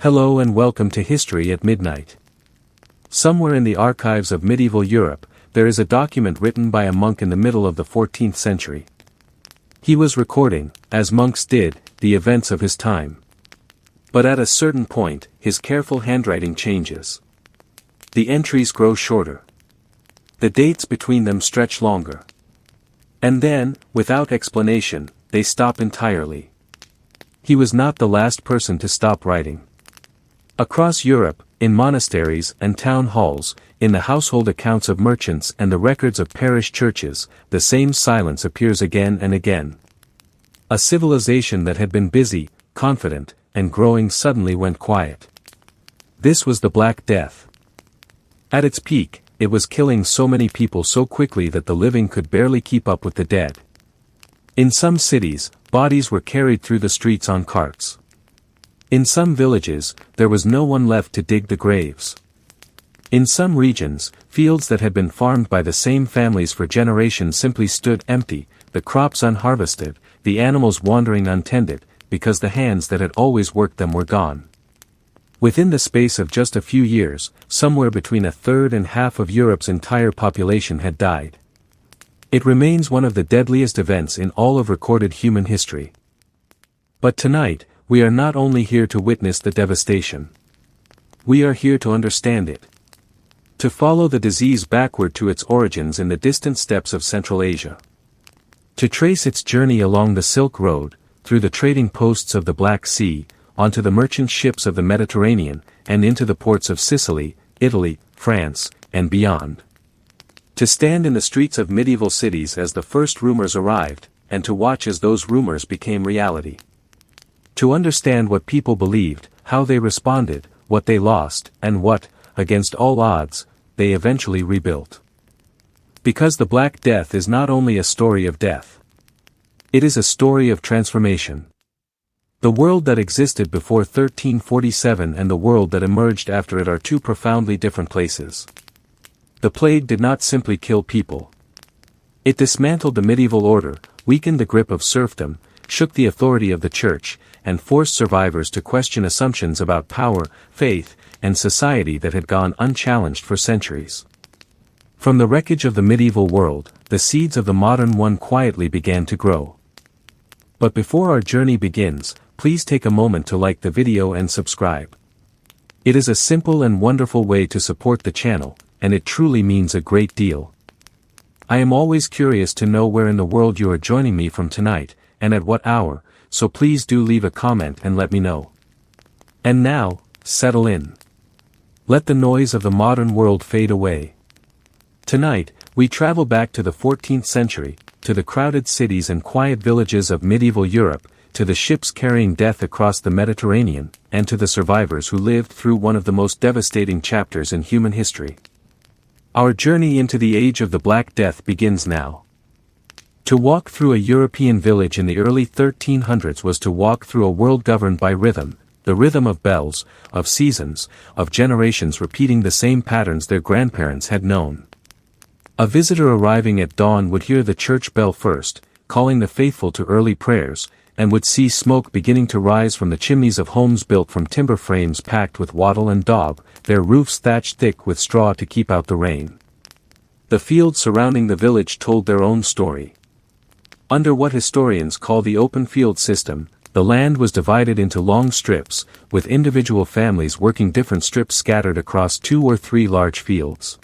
Hello and welcome to History at Midnight. Somewhere in the archives of medieval Europe, there is a document written by a monk in the middle of the 14th century. He was recording, as monks did, the events of his time. But at a certain point, his careful handwriting changes. The entries grow shorter. The dates between them stretch longer. And then, without explanation, they stop entirely. He was not the last person to stop writing. Across Europe, in monasteries and town halls, in the household accounts of merchants and the records of parish churches, the same silence appears again and again. A civilization that had been busy, confident, and growing suddenly went quiet. This was the Black Death. At its peak, it was killing so many people so quickly that the living could barely keep up with the dead. In some cities, bodies were carried through the streets on carts. In some villages, there was no one left to dig the graves. In some regions, fields that had been farmed by the same families for generations simply stood empty, the crops unharvested, the animals wandering untended, because the hands that had always worked them were gone. Within the space of just a few years, somewhere between a third and half of Europe's entire population had died. It remains one of the deadliest events in all of recorded human history. But tonight, we are not only here to witness the devastation. We are here to understand it. To follow the disease backward to its origins in the distant steppes of Central Asia. To trace its journey along the Silk Road, through the trading posts of the Black Sea, onto the merchant ships of the Mediterranean, and into the ports of Sicily, Italy, France, and beyond. To stand in the streets of medieval cities as the first rumors arrived, and to watch as those rumors became reality. To understand what people believed, how they responded, what they lost, and what, against all odds, they eventually rebuilt. Because the Black Death is not only a story of death. It is a story of transformation. The world that existed before 1347 and the world that emerged after it are two profoundly different places. The plague did not simply kill people. It dismantled the medieval order, weakened the grip of serfdom, shook the authority of the church, and forced survivors to question assumptions about power, faith, and society that had gone unchallenged for centuries. From the wreckage of the medieval world, the seeds of the modern one quietly began to grow. But before our journey begins, please take a moment to like the video and subscribe. It is a simple and wonderful way to support the channel, and it truly means a great deal. I am always curious to know where in the world you are joining me from tonight, and at what hour, so please do leave a comment and let me know. And now, settle in. Let the noise of the modern world fade away. Tonight, we travel back to the 14th century, to the crowded cities and quiet villages of medieval Europe, to the ships carrying death across the Mediterranean, and to the survivors who lived through one of the most devastating chapters in human history. Our journey into the age of the Black Death begins now. To walk through a European village in the early 1300s was to walk through a world governed by rhythm, the rhythm of bells, of seasons, of generations repeating the same patterns their grandparents had known. A visitor arriving at dawn would hear the church bell first, calling the faithful to early prayers, and would see smoke beginning to rise from the chimneys of homes built from timber frames packed with wattle and daub, their roofs thatched thick with straw to keep out the rain. The fields surrounding the village told their own story. Under what historians call the open field system, the land was divided into long strips, with individual families working different strips scattered across 2 or 3 large fields.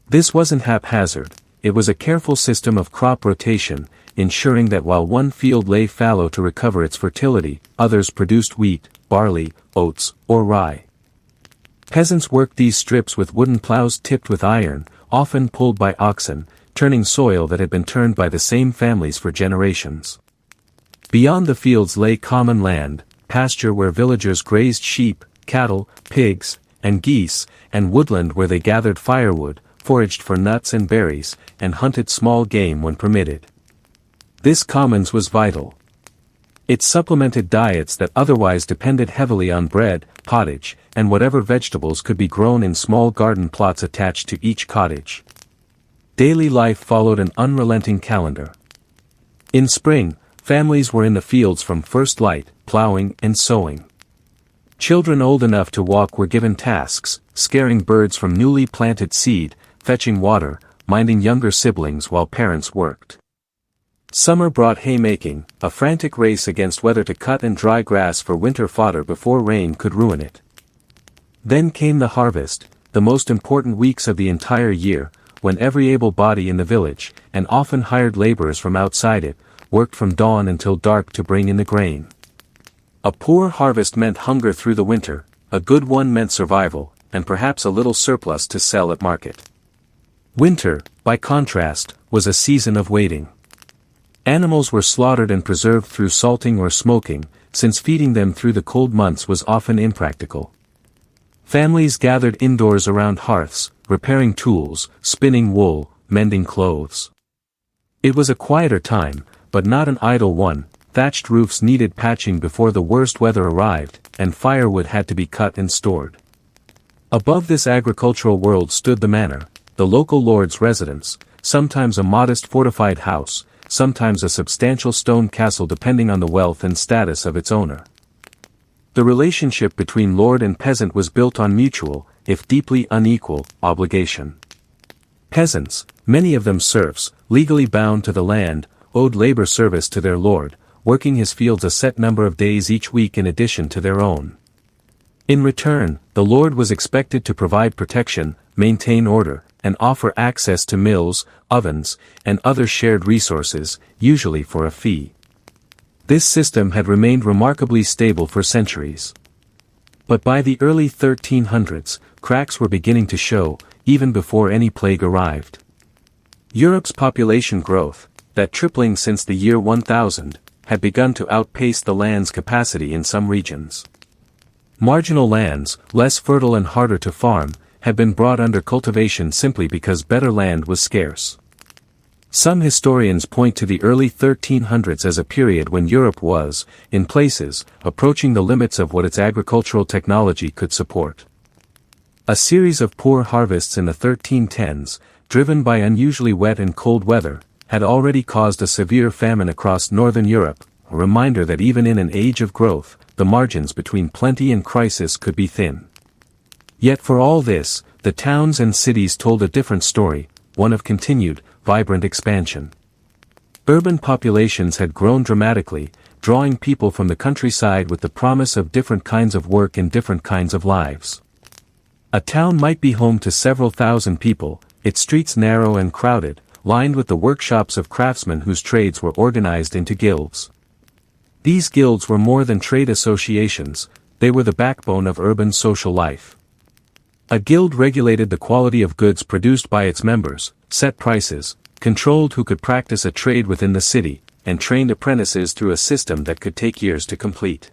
This wasn't haphazard, it was a careful system of crop rotation, ensuring that while one field lay fallow to recover its fertility, others produced wheat, barley, oats, or rye. Peasants worked these strips with wooden plows tipped with iron, often pulled by oxen, turning soil that had been turned by the same families for generations. Beyond the fields lay common land, pasture where villagers grazed sheep, cattle, pigs, and geese, and woodland where they gathered firewood, foraged for nuts and berries, and hunted small game when permitted. This commons was vital. It supplemented diets that otherwise depended heavily on bread, pottage, and whatever vegetables could be grown in small garden plots attached to each cottage. Daily life followed an unrelenting calendar. In spring, families were in the fields from first light, plowing and sowing. Children old enough to walk were given tasks, scaring birds from newly planted seed, fetching water, minding younger siblings while parents worked. Summer brought haymaking, a frantic race against weather to cut and dry grass for winter fodder before rain could ruin it. Then came the harvest, the most important weeks of the entire year, when every able body in the village, and often hired laborers from outside it, worked from dawn until dark to bring in the grain. A poor harvest meant hunger through the winter, a good one meant survival, and perhaps a little surplus to sell at market. Winter, by contrast, was a season of waiting. Animals were slaughtered and preserved through salting or smoking, since feeding them through the cold months was often impractical. Families gathered indoors around hearths, repairing tools, spinning wool, mending clothes. It was a quieter time, but not an idle one. Thatched roofs needed patching before the worst weather arrived, and firewood had to be cut and stored. Above this agricultural world stood the manor, the local lord's residence, sometimes a modest fortified house, sometimes a substantial stone castle depending on the wealth and status of its owner. The relationship between lord and peasant was built on mutual, if deeply unequal, obligation. Peasants, many of them serfs, legally bound to the land, owed labor service to their lord, working his fields a set number of days each week in addition to their own. In return, the lord was expected to provide protection, maintain order, and offer access to mills, ovens, and other shared resources, usually for a fee. This system had remained remarkably stable for centuries. But by the early 1300s, cracks were beginning to show, even before any plague arrived. Europe's population growth, that tripling since the year 1000, had begun to outpace the land's capacity in some regions. Marginal lands, less fertile and harder to farm, had been brought under cultivation simply because better land was scarce. Some historians point to the early 1300s as a period when Europe was, in places, approaching the limits of what its agricultural technology could support. A series of poor harvests in the 1310s, driven by unusually wet and cold weather, had already caused a severe famine across northern Europe, a reminder that even in an age of growth, the margins between plenty and crisis could be thin. Yet for all this, the towns and cities told a different story, one of continued, vibrant expansion. Urban populations had grown dramatically, drawing people from the countryside with the promise of different kinds of work and different kinds of lives. A town might be home to several thousand people, its streets narrow and crowded, lined with the workshops of craftsmen whose trades were organized into guilds. These guilds were more than trade associations, they were the backbone of urban social life. A guild regulated the quality of goods produced by its members, set prices, controlled who could practice a trade within the city, and trained apprentices through a system that could take years to complete.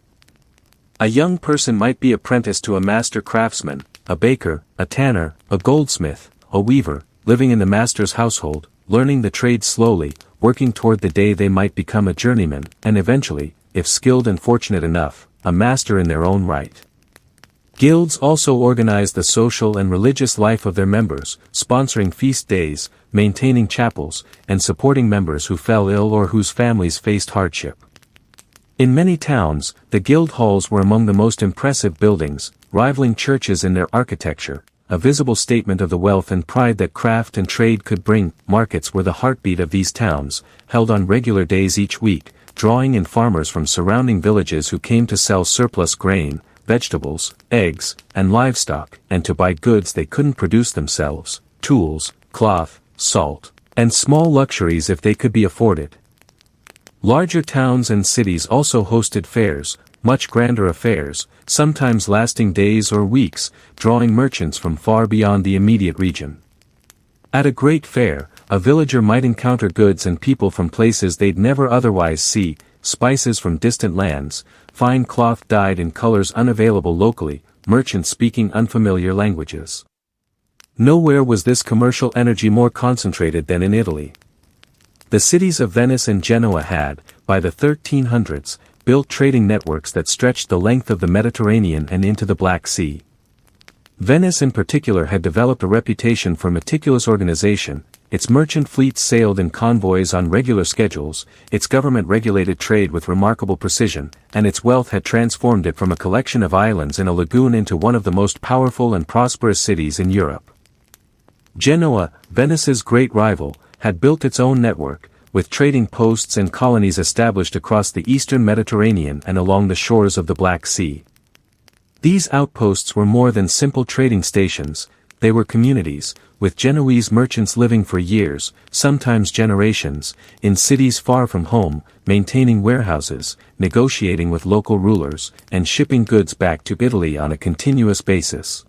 A young person might be apprenticed to a master craftsman, a baker, a tanner, a goldsmith, a weaver, living in the master's household, learning the trade slowly, working toward the day they might become a journeyman, and eventually, if skilled and fortunate enough, a master in their own right. Guilds also organized the social and religious life of their members, sponsoring feast days, maintaining chapels, and supporting members who fell ill or whose families faced hardship. In many towns, the guild halls were among the most impressive buildings, rivaling churches in their architecture, a visible statement of the wealth and pride that craft and trade could bring. Markets were the heartbeat of these towns, held on regular days each week, drawing in farmers from surrounding villages who came to sell surplus grain, vegetables, eggs, and livestock, and to buy goods they couldn't produce themselves, tools, cloth, salt, and small luxuries if they could be afforded. Larger towns and cities also hosted fairs, much grander affairs, sometimes lasting days or weeks, drawing merchants from far beyond the immediate region. At a great fair, a villager might encounter goods and people from places they'd never otherwise see, spices from distant lands, fine cloth dyed in colors unavailable locally, merchants speaking unfamiliar languages. Nowhere was this commercial energy more concentrated than in Italy. The cities of Venice and Genoa had, by the 1300s, built trading networks that stretched the length of the Mediterranean and into the Black Sea. Venice in particular had developed a reputation for meticulous organization, its merchant fleets sailed in convoys on regular schedules, its government regulated trade with remarkable precision, and its wealth had transformed it from a collection of islands in a lagoon into one of the most powerful and prosperous cities in Europe. Genoa, Venice's great rival, had built its own network, with trading posts and colonies established across the eastern Mediterranean and along the shores of the Black Sea. These outposts were more than simple trading stations, they were communities, with Genoese merchants living for years, sometimes generations, in cities far from home, maintaining warehouses, negotiating with local rulers, and shipping goods back to Italy on a continuous basis.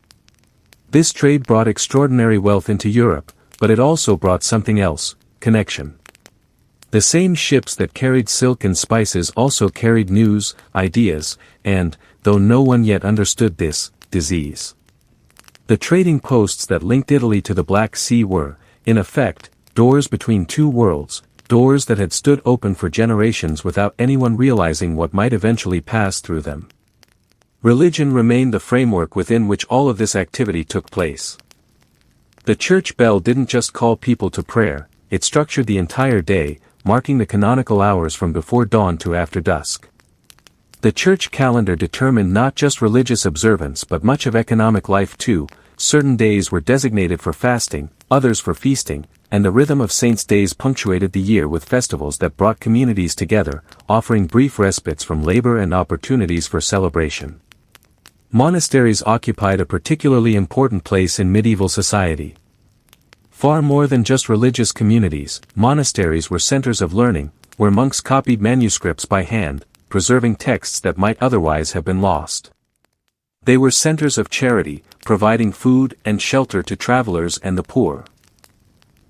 This trade brought extraordinary wealth into Europe, but it also brought something else: connection. The same ships that carried silk and spices also carried news, ideas, and, though no one yet understood this, disease. The trading posts that linked Italy to the Black Sea were, in effect, doors between two worlds, doors that had stood open for generations without anyone realizing what might eventually pass through them. Religion remained the framework within which all of this activity took place. The church bell didn't just call people to prayer, it structured the entire day, marking the canonical hours from before dawn to after dusk. The church calendar determined not just religious observance but much of economic life too. Certain days were designated for fasting, others for feasting, and the rhythm of saints' days punctuated the year with festivals that brought communities together, offering brief respites from labor and opportunities for celebration. Monasteries occupied a particularly important place in medieval society. Far more than just religious communities, monasteries were centers of learning, where monks copied manuscripts by hand, preserving texts that might otherwise have been lost. They were centers of charity, providing food and shelter to travelers and the poor.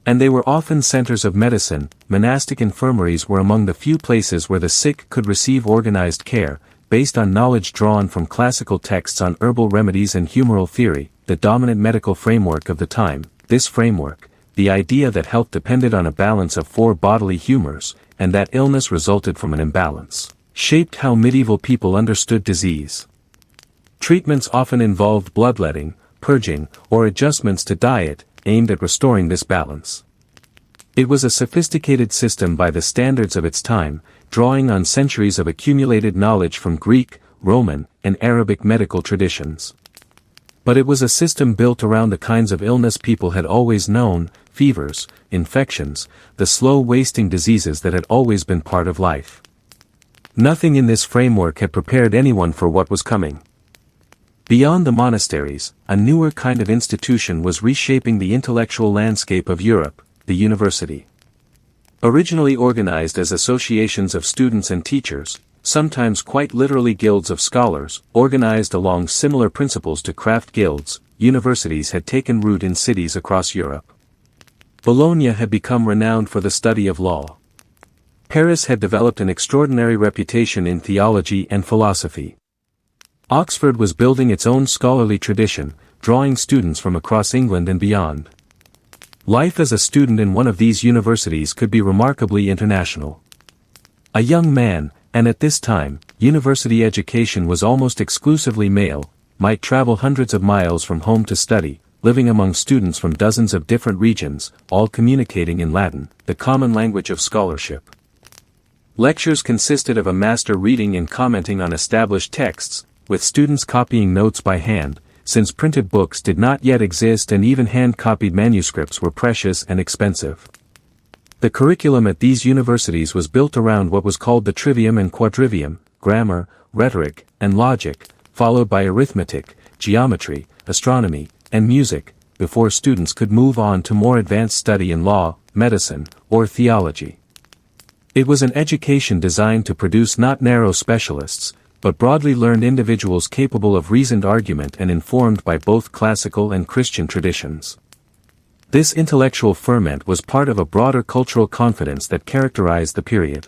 And they were often centers of medicine. Monastic infirmaries were among the few places where the sick could receive organized care, based on knowledge drawn from classical texts on herbal remedies and humoral theory, the dominant medical framework of the time. This framework, the idea that health depended on a balance of four bodily humors, and that illness resulted from an imbalance, shaped how medieval people understood disease. Treatments often involved bloodletting, purging, or adjustments to diet, aimed at restoring this balance. It was a sophisticated system by the standards of its time, drawing on centuries of accumulated knowledge from Greek, Roman, and Arabic medical traditions. But it was a system built around the kinds of illness people had always known: fevers, infections, the slow-wasting diseases that had always been part of life. Nothing in this framework had prepared anyone for what was coming. Beyond the monasteries, a newer kind of institution was reshaping the intellectual landscape of Europe: the university. Originally organized as associations of students and teachers, sometimes quite literally guilds of scholars, organized along similar principles to craft guilds, universities had taken root in cities across Europe. Bologna had become renowned for the study of law. Paris had developed an extraordinary reputation in theology and philosophy. Oxford was building its own scholarly tradition, drawing students from across England and beyond. Life as a student in one of these universities could be remarkably international. A young man, and at this time, university education was almost exclusively male, might travel hundreds of miles from home to study, living among students from dozens of different regions, all communicating in Latin, the common language of scholarship. Lectures consisted of a master reading and commenting on established texts, with students copying notes by hand, since printed books did not yet exist and even hand-copied manuscripts were precious and expensive. The curriculum at these universities was built around what was called the trivium and quadrivium: grammar, rhetoric, and logic, followed by arithmetic, geometry, astronomy, and music, before students could move on to more advanced study in law, medicine, or theology. It was an education designed to produce not narrow specialists, but broadly learned individuals capable of reasoned argument and informed by both classical and Christian traditions. This intellectual ferment was part of a broader cultural confidence that characterized the period.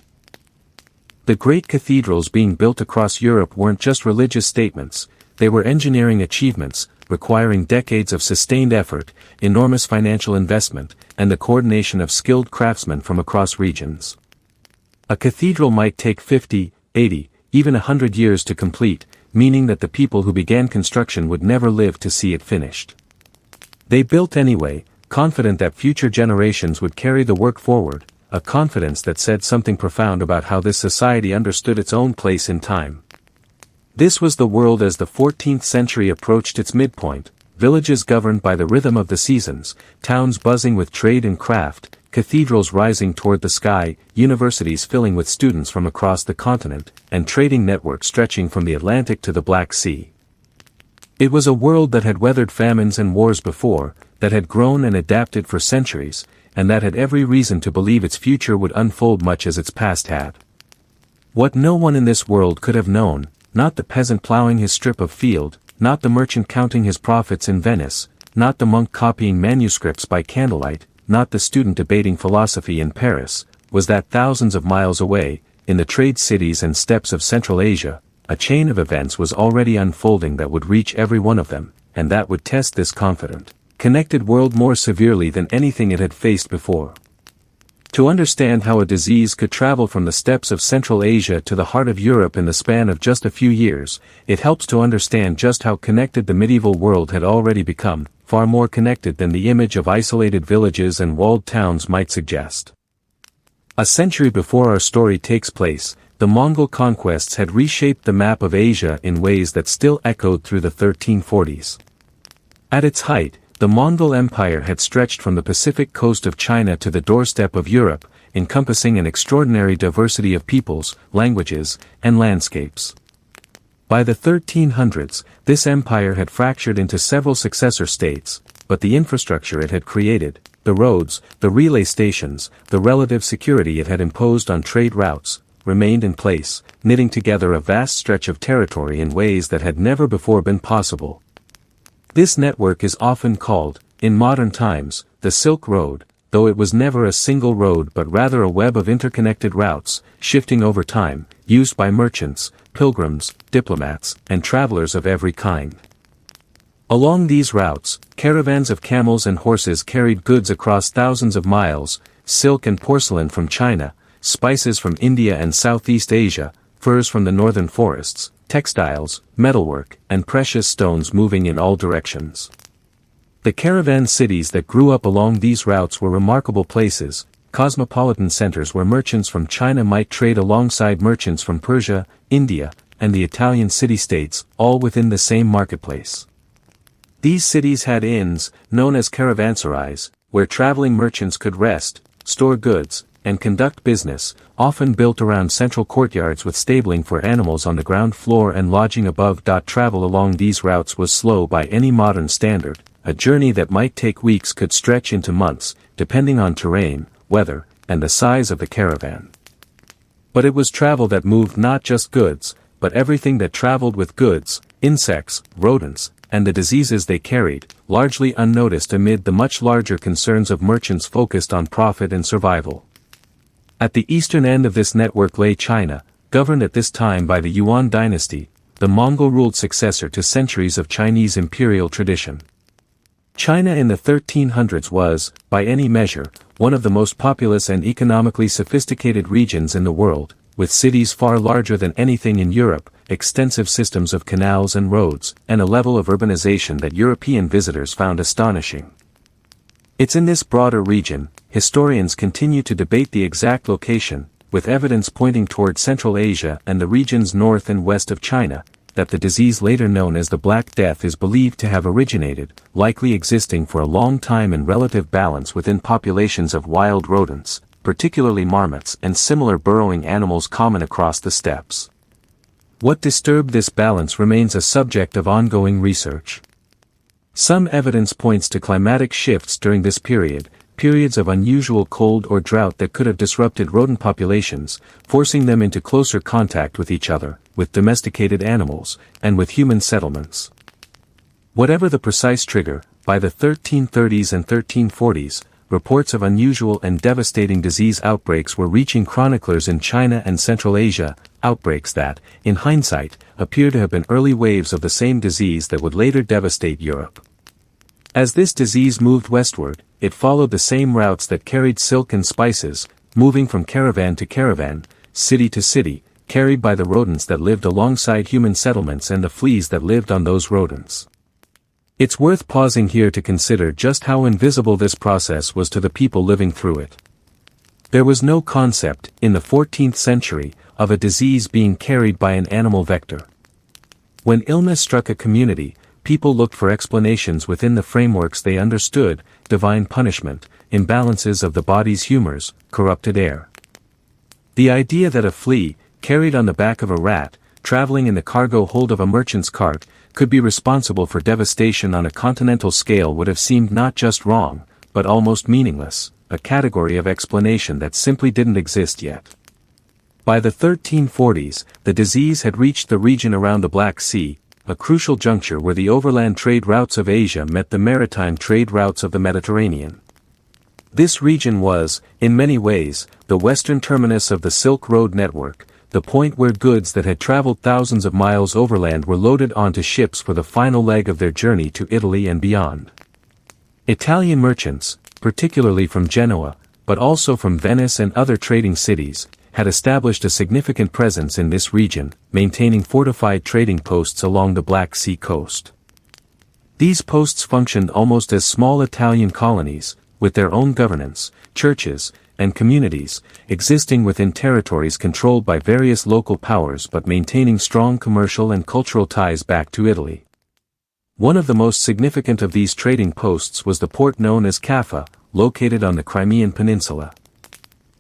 The great cathedrals being built across Europe weren't just religious statements, they were engineering achievements, requiring decades of sustained effort, enormous financial investment, and the coordination of skilled craftsmen from across regions. A cathedral might take 50, 80, even 100 years to complete, meaning that the people who began construction would never live to see it finished. They built anyway, confident that future generations would carry the work forward, a confidence that said something profound about how this society understood its own place in time. This was the world as the 14th century approached its midpoint, villages governed by the rhythm of the seasons, towns buzzing with trade and craft, cathedrals rising toward the sky, universities filling with students from across the continent, and trading networks stretching from the Atlantic to the Black Sea. It was a world that had weathered famines and wars before, that had grown and adapted for centuries, and that had every reason to believe its future would unfold much as its past had. What no one in this world could have known, not the peasant plowing his strip of field, not the merchant counting his profits in Venice, not the monk copying manuscripts by candlelight, not the student debating philosophy in Paris, was that thousands of miles away, in the trade cities and steppes of Central Asia, a chain of events was already unfolding that would reach every one of them, and that would test this confident, connected world more severely than anything it had faced before. To understand how a disease could travel from the steppes of Central Asia to the heart of Europe in the span of just a few years, it helps to understand just how connected the medieval world had already become, far more connected than the image of isolated villages and walled towns might suggest. A century before our story takes place, the Mongol conquests had reshaped the map of Asia in ways that still echoed through the 1340s. At its height, the Mongol Empire had stretched from the Pacific coast of China to the doorstep of Europe, encompassing an extraordinary diversity of peoples, languages, and landscapes. By the 1300s, this empire had fractured into several successor states, but the infrastructure it had created, the roads, the relay stations, the relative security it had imposed on trade routes, remained in place, knitting together a vast stretch of territory in ways that had never before been possible. This network is often called, in modern times, the Silk Road, though it was never a single road but rather a web of interconnected routes, shifting over time, used by merchants, pilgrims, diplomats, and travelers of every kind. Along these routes, caravans of camels and horses carried goods across thousands of miles, silk and porcelain from China, spices from India and Southeast Asia, furs from the northern forests, textiles, metalwork, and precious stones moving in all directions. The caravan cities that grew up along these routes were remarkable places, cosmopolitan centers where merchants from China might trade alongside merchants from Persia, India, and the Italian city-states, all within the same marketplace. These cities had inns, known as caravanserais, where traveling merchants could rest, store goods, and conduct business, often built around central courtyards with stabling for animals on the ground floor and lodging above. Travel along these routes was slow by any modern standard, a journey that might take weeks could stretch into months, depending on terrain, weather, and the size of the caravan. But it was travel that moved not just goods, but everything that traveled with goods, insects, rodents, and the diseases they carried, largely unnoticed amid the much larger concerns of merchants focused on profit and survival. At the eastern end of this network lay China, governed at this time by the Yuan dynasty, the Mongol-ruled successor to centuries of Chinese imperial tradition. China in the 1300s was, by any measure, one of the most populous and economically sophisticated regions in the world, with cities far larger than anything in Europe, extensive systems of canals and roads, and a level of urbanization that European visitors found astonishing. It's in this broader region, historians continue to debate the exact location, with evidence pointing toward Central Asia and the regions north and west of China, that the disease later known as the Black Death is believed to have originated, likely existing for a long time in relative balance within populations of wild rodents, particularly marmots and similar burrowing animals common across the steppes. What disturbed this balance remains a subject of ongoing research. Some evidence points to climatic shifts during this period, periods of unusual cold or drought that could have disrupted rodent populations, forcing them into closer contact with each other, with domesticated animals, and with human settlements. Whatever the precise trigger, by the 1330s and 1340s, reports of unusual and devastating disease outbreaks were reaching chroniclers in China and Central Asia, outbreaks that, in hindsight, appear to have been early waves of the same disease that would later devastate Europe. As this disease moved westward, it followed the same routes that carried silk and spices, moving from caravan to caravan, city to city, carried by the rodents that lived alongside human settlements and the fleas that lived on those rodents. It's worth pausing here to consider just how invisible this process was to the people living through it. There was no concept, in the 14th century, of a disease being carried by an animal vector. When illness struck a community, people looked for explanations within the frameworks they understood: divine punishment, imbalances of the body's humors, corrupted air. The idea that a flea, carried on the back of a rat, traveling in the cargo hold of a merchant's cart, could be responsible for devastation on a continental scale would have seemed not just wrong, but almost meaningless, a category of explanation that simply didn't exist yet. By the 1340s, the disease had reached the region around the Black Sea, a crucial juncture where the overland trade routes of Asia met the maritime trade routes of the Mediterranean. This region was, in many ways, the western terminus of the Silk Road network, the point where goods that had traveled thousands of miles overland were loaded onto ships for the final leg of their journey to Italy and beyond. Italian merchants, particularly from Genoa, but also from Venice and other trading cities, had established a significant presence in this region, maintaining fortified trading posts along the Black Sea coast. These posts functioned almost as small Italian colonies, with their own governance, churches, and communities, existing within territories controlled by various local powers but maintaining strong commercial and cultural ties back to Italy. One of the most significant of these trading posts was the port known as Caffa, located on the Crimean Peninsula.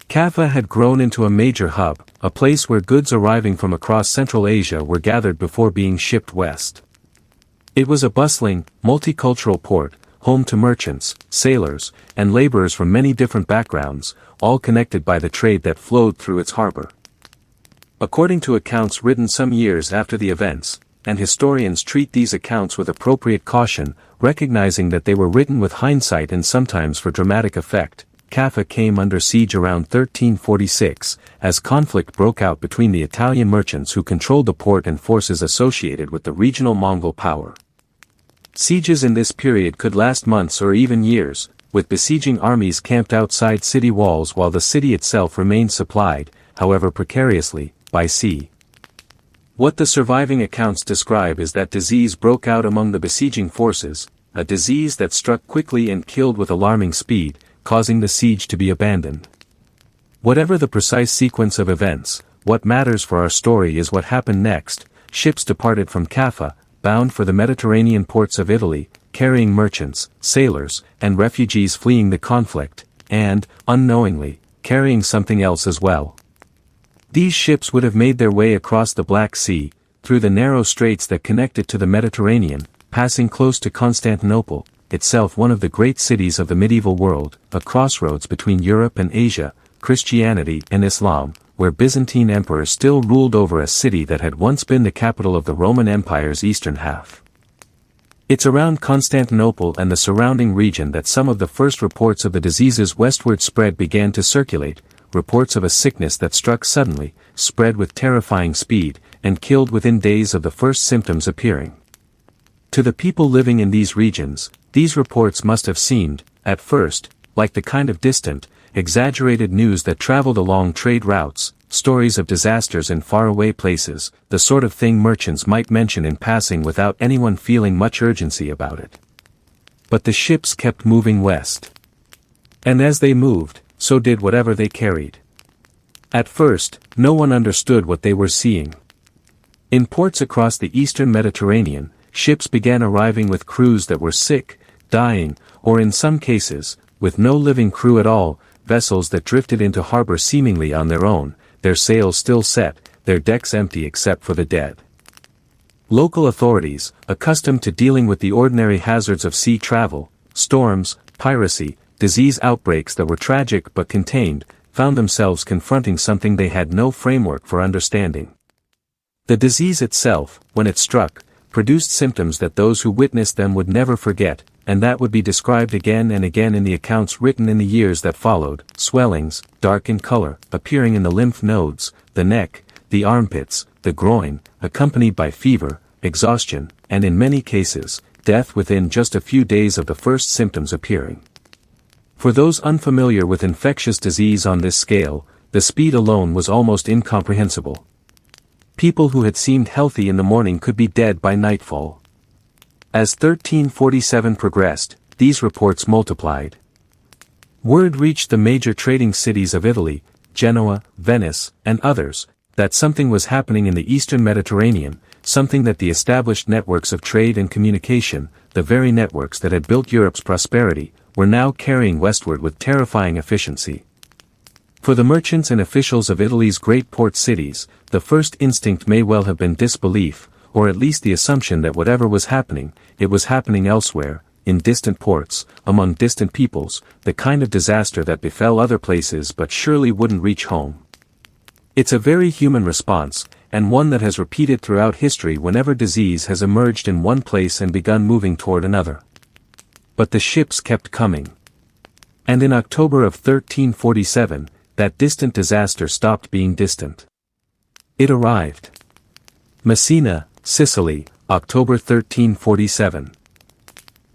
Caffa had grown into a major hub, a place where goods arriving from across Central Asia were gathered before being shipped west. It was a bustling, multicultural port, home to merchants, sailors, and laborers from many different backgrounds, all connected by the trade that flowed through its harbor. According to accounts written some years after the events, and historians treat these accounts with appropriate caution, recognizing that they were written with hindsight and sometimes for dramatic effect, Caffa came under siege around 1346, as conflict broke out between the Italian merchants who controlled the port and forces associated with the regional Mongol power. Sieges in this period could last months or even years, with besieging armies camped outside city walls while the city itself remained supplied, however precariously, by sea. What the surviving accounts describe is that disease broke out among the besieging forces, a disease that struck quickly and killed with alarming speed, causing the siege to be abandoned. Whatever the precise sequence of events, what matters for our story is what happened next. Ships departed from Caffa, bound for the Mediterranean ports of Italy, carrying merchants, sailors, and refugees fleeing the conflict, and, unknowingly, carrying something else as well. These ships would have made their way across the Black Sea, through the narrow straits that connect it to the Mediterranean, passing close to Constantinople, itself one of the great cities of the medieval world, a crossroads between Europe and Asia, Christianity and Islam, where Byzantine emperors still ruled over a city that had once been the capital of the Roman Empire's eastern half. It's around Constantinople and the surrounding region that some of the first reports of the disease's westward spread began to circulate, reports of a sickness that struck suddenly, spread with terrifying speed, and killed within days of the first symptoms appearing. To the people living in these regions, these reports must have seemed, at first, like the kind of distant, exaggerated news that traveled along trade routes, stories of disasters in faraway places, the sort of thing merchants might mention in passing without anyone feeling much urgency about it. But the ships kept moving west. And as they moved, so did whatever they carried. At first, no one understood what they were seeing. In ports across the eastern Mediterranean, ships began arriving with crews that were sick, dying, or in some cases, with no living crew at all, vessels that drifted into harbor seemingly on their own, their sails still set, their decks empty except for the dead. Local authorities, accustomed to dealing with the ordinary hazards of sea travel, storms, piracy, disease outbreaks that were tragic but contained, found themselves confronting something they had no framework for understanding. The disease itself, when it struck, produced symptoms that those who witnessed them would never forget, and that would be described again and again in the accounts written in the years that followed: swellings, dark in color, appearing in the lymph nodes, the neck, the armpits, the groin, accompanied by fever, exhaustion, and in many cases, death within just a few days of the first symptoms appearing. For those unfamiliar with infectious disease on this scale, the speed alone was almost incomprehensible. People who had seemed healthy in the morning could be dead by nightfall. As 1347 progressed, these reports multiplied. Word reached the major trading cities of Italy, Genoa, Venice, and others, that something was happening in the eastern Mediterranean, something that the established networks of trade and communication, the very networks that had built Europe's prosperity, were now carrying westward with terrifying efficiency. For the merchants and officials of Italy's great port cities, the first instinct may well have been disbelief, or at least the assumption that whatever was happening, it was happening elsewhere, in distant ports, among distant peoples, the kind of disaster that befell other places but surely wouldn't reach home. It's a very human response, and one that has repeated throughout history whenever disease has emerged in one place and begun moving toward another. But the ships kept coming. And in October of 1347, that distant disaster stopped being distant. It arrived. Messina, Sicily, October 1347.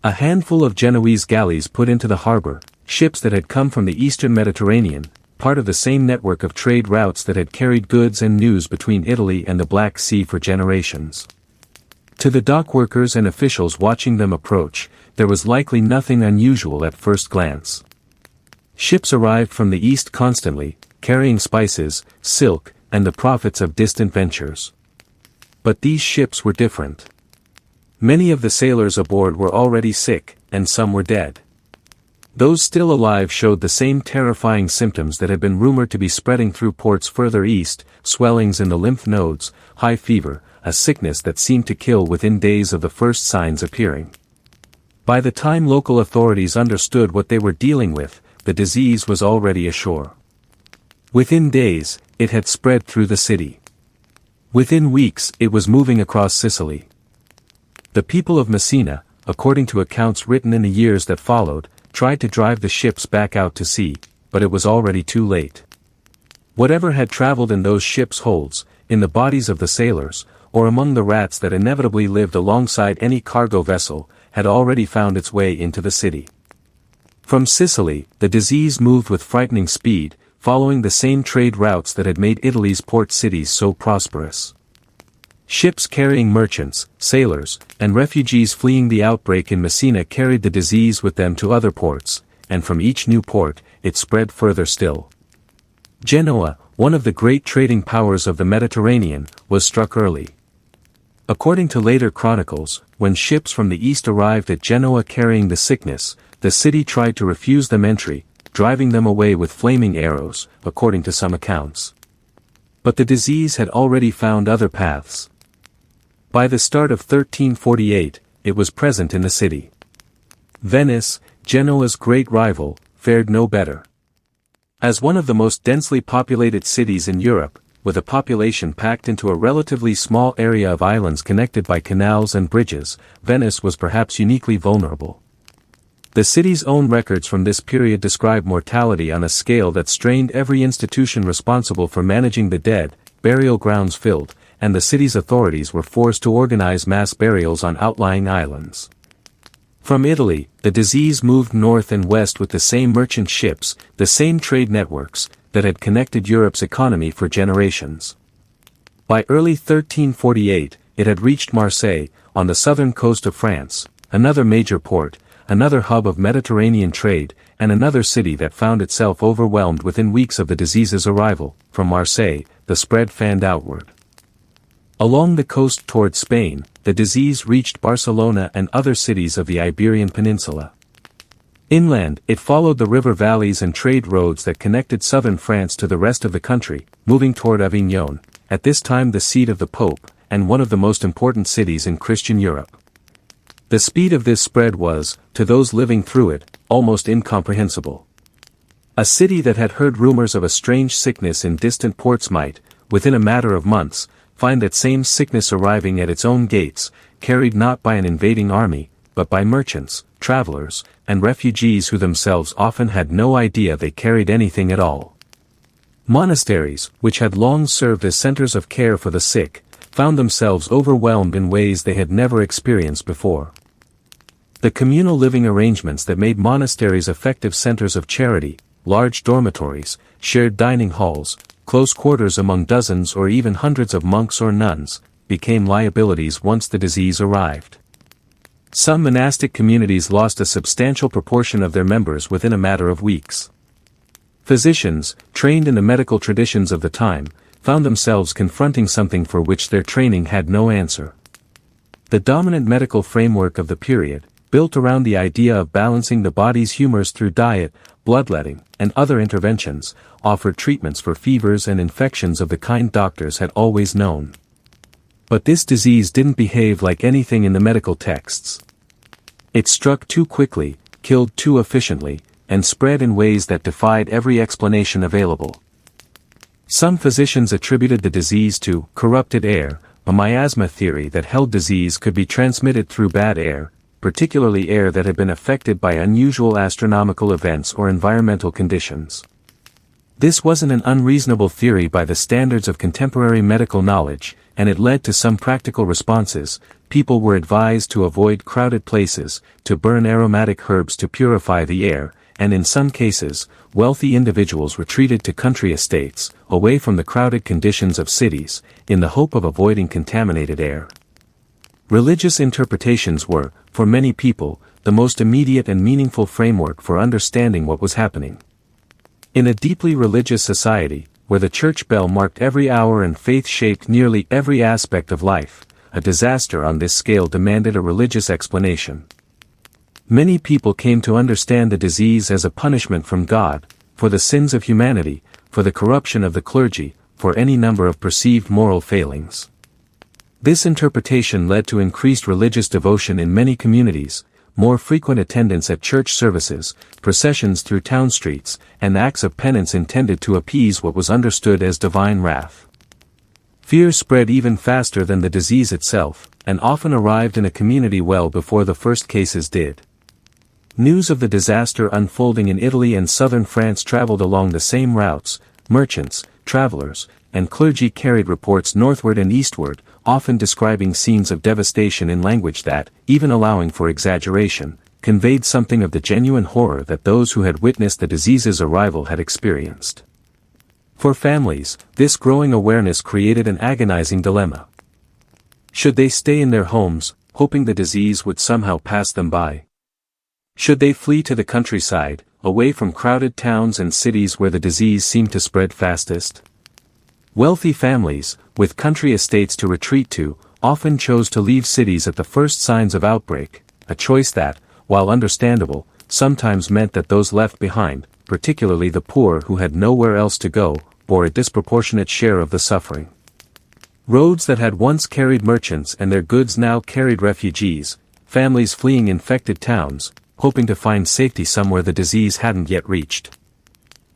A handful of Genoese galleys put into the harbor, ships that had come from the eastern Mediterranean, part of the same network of trade routes that had carried goods and news between Italy and the Black Sea for generations. To the dock workers and officials watching them approach, there was likely nothing unusual at first glance. Ships arrived from the east constantly, carrying spices, silk, and the profits of distant ventures. But these ships were different. Many of the sailors aboard were already sick, and some were dead. Those still alive showed the same terrifying symptoms that had been rumored to be spreading through ports further east, swellings in the lymph nodes, high fever, a sickness that seemed to kill within days of the first signs appearing. By the time local authorities understood what they were dealing with, the disease was already ashore. Within days, it had spread through the city. Within weeks, it was moving across Sicily. The people of Messina, according to accounts written in the years that followed, tried to drive the ships back out to sea, but it was already too late. Whatever had traveled in those ships' holds, in the bodies of the sailors, or among the rats that inevitably lived alongside any cargo vessel, had already found its way into the city. From Sicily, the disease moved with frightening speed, following the same trade routes that had made Italy's port cities so prosperous. Ships carrying merchants, sailors, and refugees fleeing the outbreak in Messina carried the disease with them to other ports, and from each new port, it spread further still. Genoa, one of the great trading powers of the Mediterranean, was struck early. According to later chronicles, when ships from the east arrived at Genoa carrying the sickness, the city tried to refuse them entry, driving them away with flaming arrows, according to some accounts. But the disease had already found other paths. By the start of 1348, it was present in the city. Venice, Genoa's great rival, fared no better. As one of the most densely populated cities in Europe, with a population packed into a relatively small area of islands connected by canals and bridges, Venice was perhaps uniquely vulnerable. The city's own records from this period describe mortality on a scale that strained every institution responsible for managing the dead, burial grounds filled, and the city's authorities were forced to organize mass burials on outlying islands. From Italy, the disease moved north and west with the same merchant ships, the same trade networks, that had connected Europe's economy for generations. By early 1348, it had reached Marseille, on the southern coast of France, another major port, another hub of Mediterranean trade, and another city that found itself overwhelmed within weeks of the disease's arrival. From Marseille, the spread fanned outward. Along the coast toward Spain, the disease reached Barcelona and other cities of the Iberian Peninsula. Inland, it followed the river valleys and trade roads that connected southern France to the rest of the country, moving toward Avignon, at this time the seat of the Pope, and one of the most important cities in Christian Europe. The speed of this spread was, to those living through it, almost incomprehensible. A city that had heard rumors of a strange sickness in distant ports might, within a matter of months, find that same sickness arriving at its own gates, carried not by an invading army, but by merchants, travelers, and refugees who themselves often had no idea they carried anything at all. Monasteries, which had long served as centers of care for the sick, found themselves overwhelmed in ways they had never experienced before. The communal living arrangements that made monasteries effective centers of charity, large dormitories, shared dining halls, close quarters among dozens or even hundreds of monks or nuns, became liabilities once the disease arrived. Some monastic communities lost a substantial proportion of their members within a matter of weeks. Physicians, trained in the medical traditions of the time, found themselves confronting something for which their training had no answer. The dominant medical framework of the period, built around the idea of balancing the body's humors through diet, bloodletting, and other interventions, offered treatments for fevers and infections of the kind doctors had always known. But this disease didn't behave like anything in the medical texts. It struck too quickly, killed too efficiently, and spread in ways that defied every explanation available. Some physicians attributed the disease to corrupted air, a miasma theory that held disease could be transmitted through bad air, particularly air that had been affected by unusual astronomical events or environmental conditions. This wasn't an unreasonable theory by the standards of contemporary medical knowledge, and it led to some practical responses. People were advised to avoid crowded places, to burn aromatic herbs to purify the air, and in some cases, wealthy individuals retreated to country estates, away from the crowded conditions of cities, in the hope of avoiding contaminated air. Religious interpretations were, for many people, the most immediate and meaningful framework for understanding what was happening. In a deeply religious society, where the church bell marked every hour and faith shaped nearly every aspect of life, a disaster on this scale demanded a religious explanation. Many people came to understand the disease as a punishment from God, for the sins of humanity, for the corruption of the clergy, for any number of perceived moral failings. This interpretation led to increased religious devotion in many communities, more frequent attendance at church services, processions through town streets, and acts of penance intended to appease what was understood as divine wrath. Fear spread even faster than the disease itself, and often arrived in a community well before the first cases did. News of the disaster unfolding in Italy and southern France traveled along the same routes. Merchants, travelers, and clergy carried reports northward and eastward, often describing scenes of devastation in language that, even allowing for exaggeration, conveyed something of the genuine horror that those who had witnessed the disease's arrival had experienced. For families, this growing awareness created an agonizing dilemma. Should they stay in their homes, hoping the disease would somehow pass them by? Should they flee to the countryside, away from crowded towns and cities where the disease seemed to spread fastest? Wealthy families, with country estates to retreat to, often chose to leave cities at the first signs of outbreak, a choice that, while understandable, sometimes meant that those left behind, particularly the poor who had nowhere else to go, bore a disproportionate share of the suffering. Roads that had once carried merchants and their goods now carried refugees, families fleeing infected towns, hoping to find safety somewhere the disease hadn't yet reached.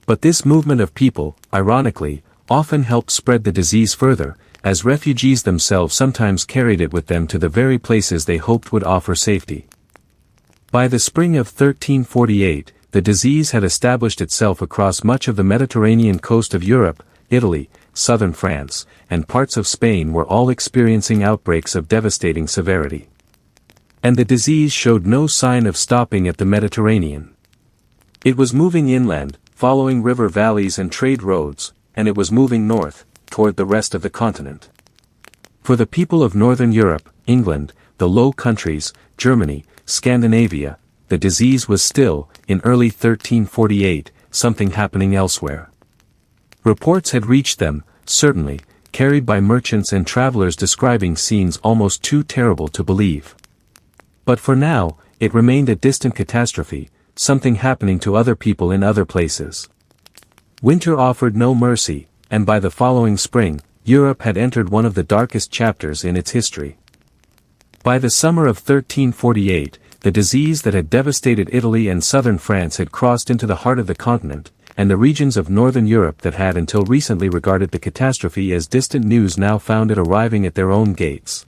But this movement of people, ironically, often helped spread the disease further, as refugees themselves sometimes carried it with them to the very places they hoped would offer safety. By the spring of 1348, the disease had established itself across much of the Mediterranean coast of Europe. Italy, southern France, and parts of Spain were all experiencing outbreaks of devastating severity. And the disease showed no sign of stopping at the Mediterranean. It was moving inland, following river valleys and trade roads, and it was moving north, toward the rest of the continent. For the people of Northern Europe, England, the Low Countries, Germany, Scandinavia, the disease was still, in early 1348, something happening elsewhere. Reports had reached them, certainly, carried by merchants and travelers describing scenes almost too terrible to believe. But for now, it remained a distant catastrophe, something happening to other people in other places. Winter offered no mercy, and by the following spring, Europe had entered one of the darkest chapters in its history. By the summer of 1348, the disease that had devastated Italy and southern France had crossed into the heart of the continent, and the regions of northern Europe that had until recently regarded the catastrophe as distant news now found it arriving at their own gates.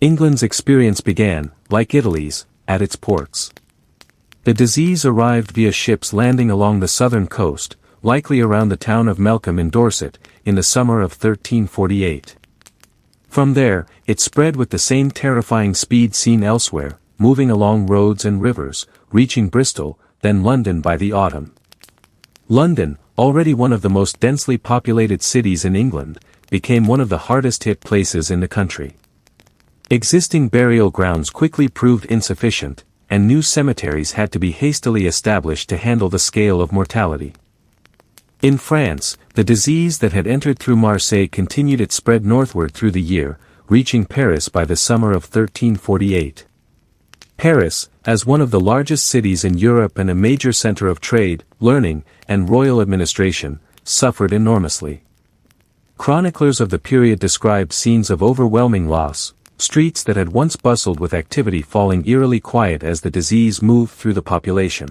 England's experience began, like Italy's, at its ports. The disease arrived via ships landing along the southern coast, likely around the town of Melcombe in Dorset, in the summer of 1348. From there, it spread with the same terrifying speed seen elsewhere, moving along roads and rivers, reaching Bristol, then London by the autumn. London, already one of the most densely populated cities in England, became one of the hardest hit places in the country. Existing burial grounds quickly proved insufficient, and new cemeteries had to be hastily established to handle the scale of mortality. In France, the disease that had entered through Marseille continued its spread northward through the year, reaching Paris by the summer of 1348. Paris, as one of the largest cities in Europe and a major center of trade, learning, and royal administration, suffered enormously. Chroniclers of the period described scenes of overwhelming loss, streets that had once bustled with activity falling eerily quiet as the disease moved through the population.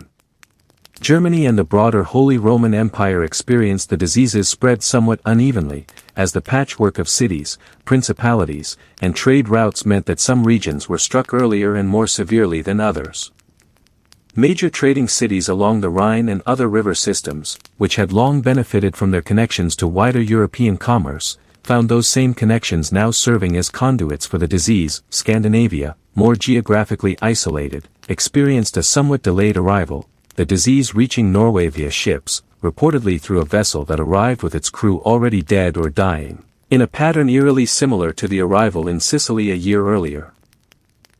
Germany and the broader Holy Roman Empire experienced the disease's spread somewhat unevenly, as the patchwork of cities, principalities, and trade routes meant that some regions were struck earlier and more severely than others. Major trading cities along the Rhine and other river systems, which had long benefited from their connections to wider European commerce, found those same connections now serving as conduits for the disease. Scandinavia, more geographically isolated, experienced a somewhat delayed arrival, the disease reaching Norway via ships, reportedly through a vessel that arrived with its crew already dead or dying, in a pattern eerily similar to the arrival in Sicily a year earlier.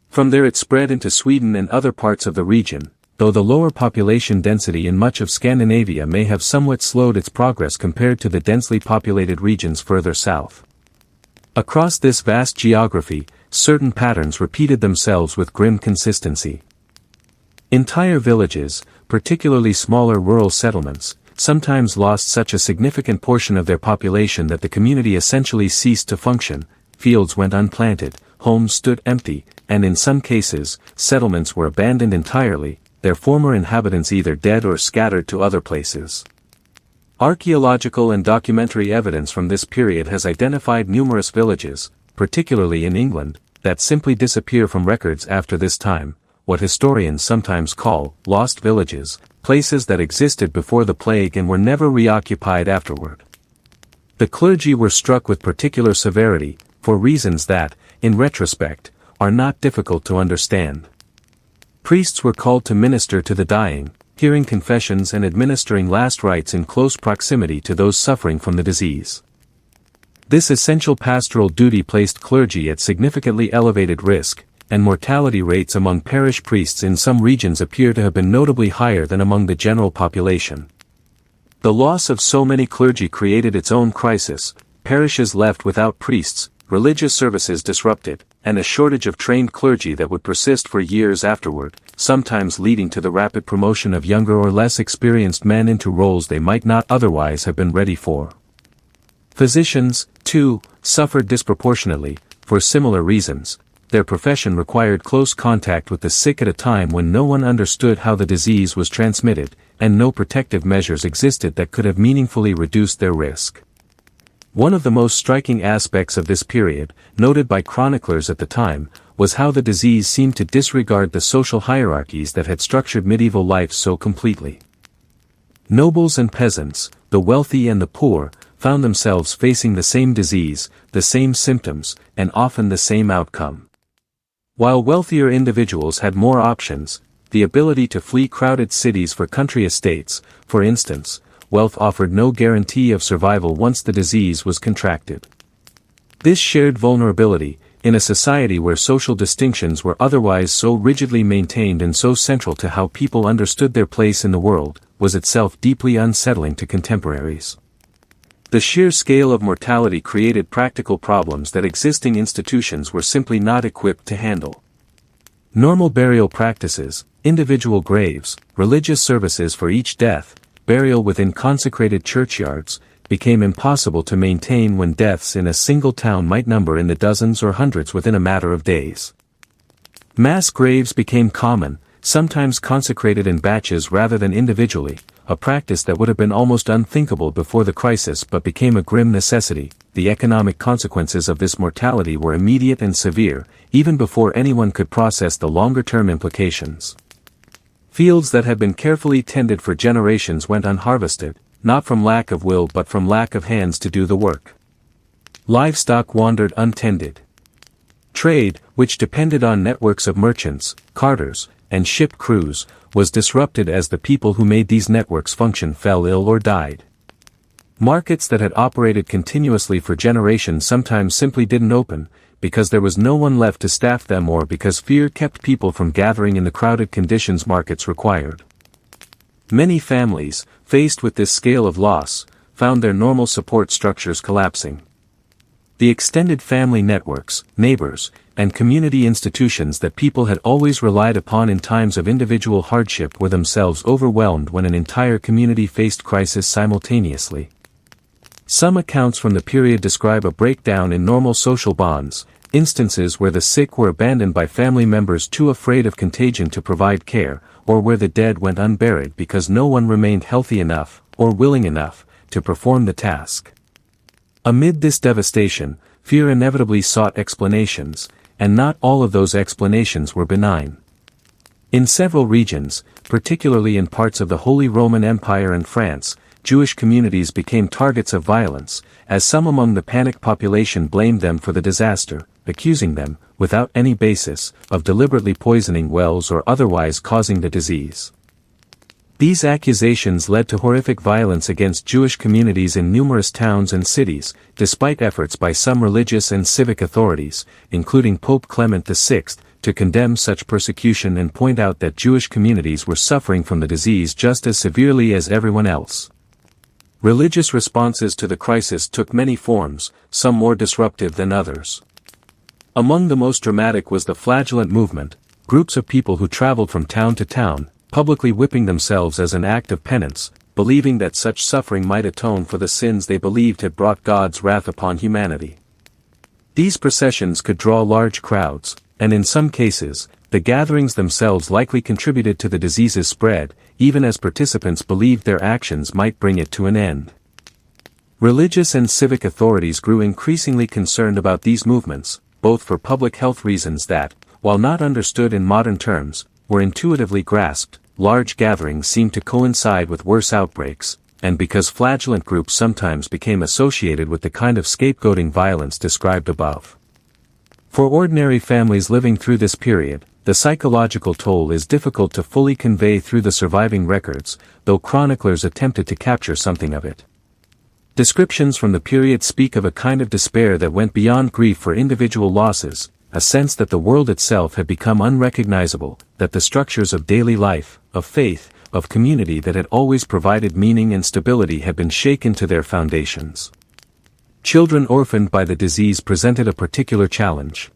From there it spread into Sweden and other parts of the region, though the lower population density in much of Scandinavia may have somewhat slowed its progress compared to the densely populated regions further south. Across this vast geography, certain patterns repeated themselves with grim consistency. Entire villages, particularly smaller rural settlements, sometimes lost such a significant portion of their population that the community essentially ceased to function, fields went unplanted, homes stood empty, and in some cases, settlements were abandoned entirely, their former inhabitants either dead or scattered to other places. Archaeological and documentary evidence from this period has identified numerous villages, particularly in England, that simply disappear from records after this time, what historians sometimes call lost villages, places that existed before the plague and were never reoccupied afterward. The clergy were struck with particular severity, for reasons that, in retrospect, are not difficult to understand. Priests were called to minister to the dying, hearing confessions and administering last rites in close proximity to those suffering from the disease. This essential pastoral duty placed clergy at significantly elevated risk, and mortality rates among parish priests in some regions appear to have been notably higher than among the general population. The loss of so many clergy created its own crisis, parishes left without priests, religious services disrupted, and a shortage of trained clergy that would persist for years afterward, sometimes leading to the rapid promotion of younger or less experienced men into roles they might not otherwise have been ready for. Physicians, too, suffered disproportionately, for similar reasons. Their profession required close contact with the sick at a time when no one understood how the disease was transmitted, and no protective measures existed that could have meaningfully reduced their risk. One of the most striking aspects of this period, noted by chroniclers at the time, was how the disease seemed to disregard the social hierarchies that had structured medieval life so completely. Nobles and peasants, the wealthy and the poor, found themselves facing the same disease, the same symptoms, and often the same outcome. While wealthier individuals had more options, the ability to flee crowded cities for country estates, for instance, wealth offered no guarantee of survival once the disease was contracted. This shared vulnerability, in a society where social distinctions were otherwise so rigidly maintained and so central to how people understood their place in the world, was itself deeply unsettling to contemporaries. The sheer scale of mortality created practical problems that existing institutions were simply not equipped to handle. Normal burial practices, individual graves, religious services for each death, burial within consecrated churchyards, became impossible to maintain when deaths in a single town might number in the dozens or hundreds within a matter of days. Mass graves became common, sometimes consecrated in batches rather than individually, a practice that would have been almost unthinkable before the crisis but became a grim necessity. The economic consequences of this mortality were immediate and severe, even before anyone could process the longer-term implications. Fields that had been carefully tended for generations went unharvested, not from lack of will but from lack of hands to do the work. Livestock wandered untended. Trade, which depended on networks of merchants, carters, and ship crews, was disrupted as the people who made these networks function fell ill or died. Markets that had operated continuously for generations sometimes simply didn't open, because there was no one left to staff them or because fear kept people from gathering in the crowded conditions markets required. Many families, faced with this scale of loss, found their normal support structures collapsing. The extended family networks, neighbors, and community institutions that people had always relied upon in times of individual hardship were themselves overwhelmed when an entire community faced crisis simultaneously. Some accounts from the period describe a breakdown in normal social bonds, instances where the sick were abandoned by family members too afraid of contagion to provide care, or where the dead went unburied because no one remained healthy enough, or willing enough, to perform the task. Amid this devastation, fear inevitably sought explanations, and not all of those explanations were benign. In several regions, particularly in parts of the Holy Roman Empire and France, Jewish communities became targets of violence, as some among the panicked population blamed them for the disaster, accusing them, without any basis, of deliberately poisoning wells or otherwise causing the disease. These accusations led to horrific violence against Jewish communities in numerous towns and cities, despite efforts by some religious and civic authorities, including Pope Clement VI, to condemn such persecution and point out that Jewish communities were suffering from the disease just as severely as everyone else. Religious responses to the crisis took many forms, some more disruptive than others. Among the most dramatic was the flagellant movement, groups of people who traveled from town to town, publicly whipping themselves as an act of penance, believing that such suffering might atone for the sins they believed had brought God's wrath upon humanity. These processions could draw large crowds, and in some cases, the gatherings themselves likely contributed to the disease's spread, even as participants believed their actions might bring it to an end. Religious and civic authorities grew increasingly concerned about these movements, both for public health reasons that, while not understood in modern terms, were intuitively grasped. Large gatherings seemed to coincide with worse outbreaks, and because flagellant groups sometimes became associated with the kind of scapegoating violence described above. For ordinary families living through this period, the psychological toll is difficult to fully convey through the surviving records, though chroniclers attempted to capture something of it. Descriptions from the period speak of a kind of despair that went beyond grief for individual losses, a sense that the world itself had become unrecognizable, that the structures of daily life, of faith, of community that had always provided meaning and stability had been shaken to their foundations. Children orphaned by the disease presented a particular challenge.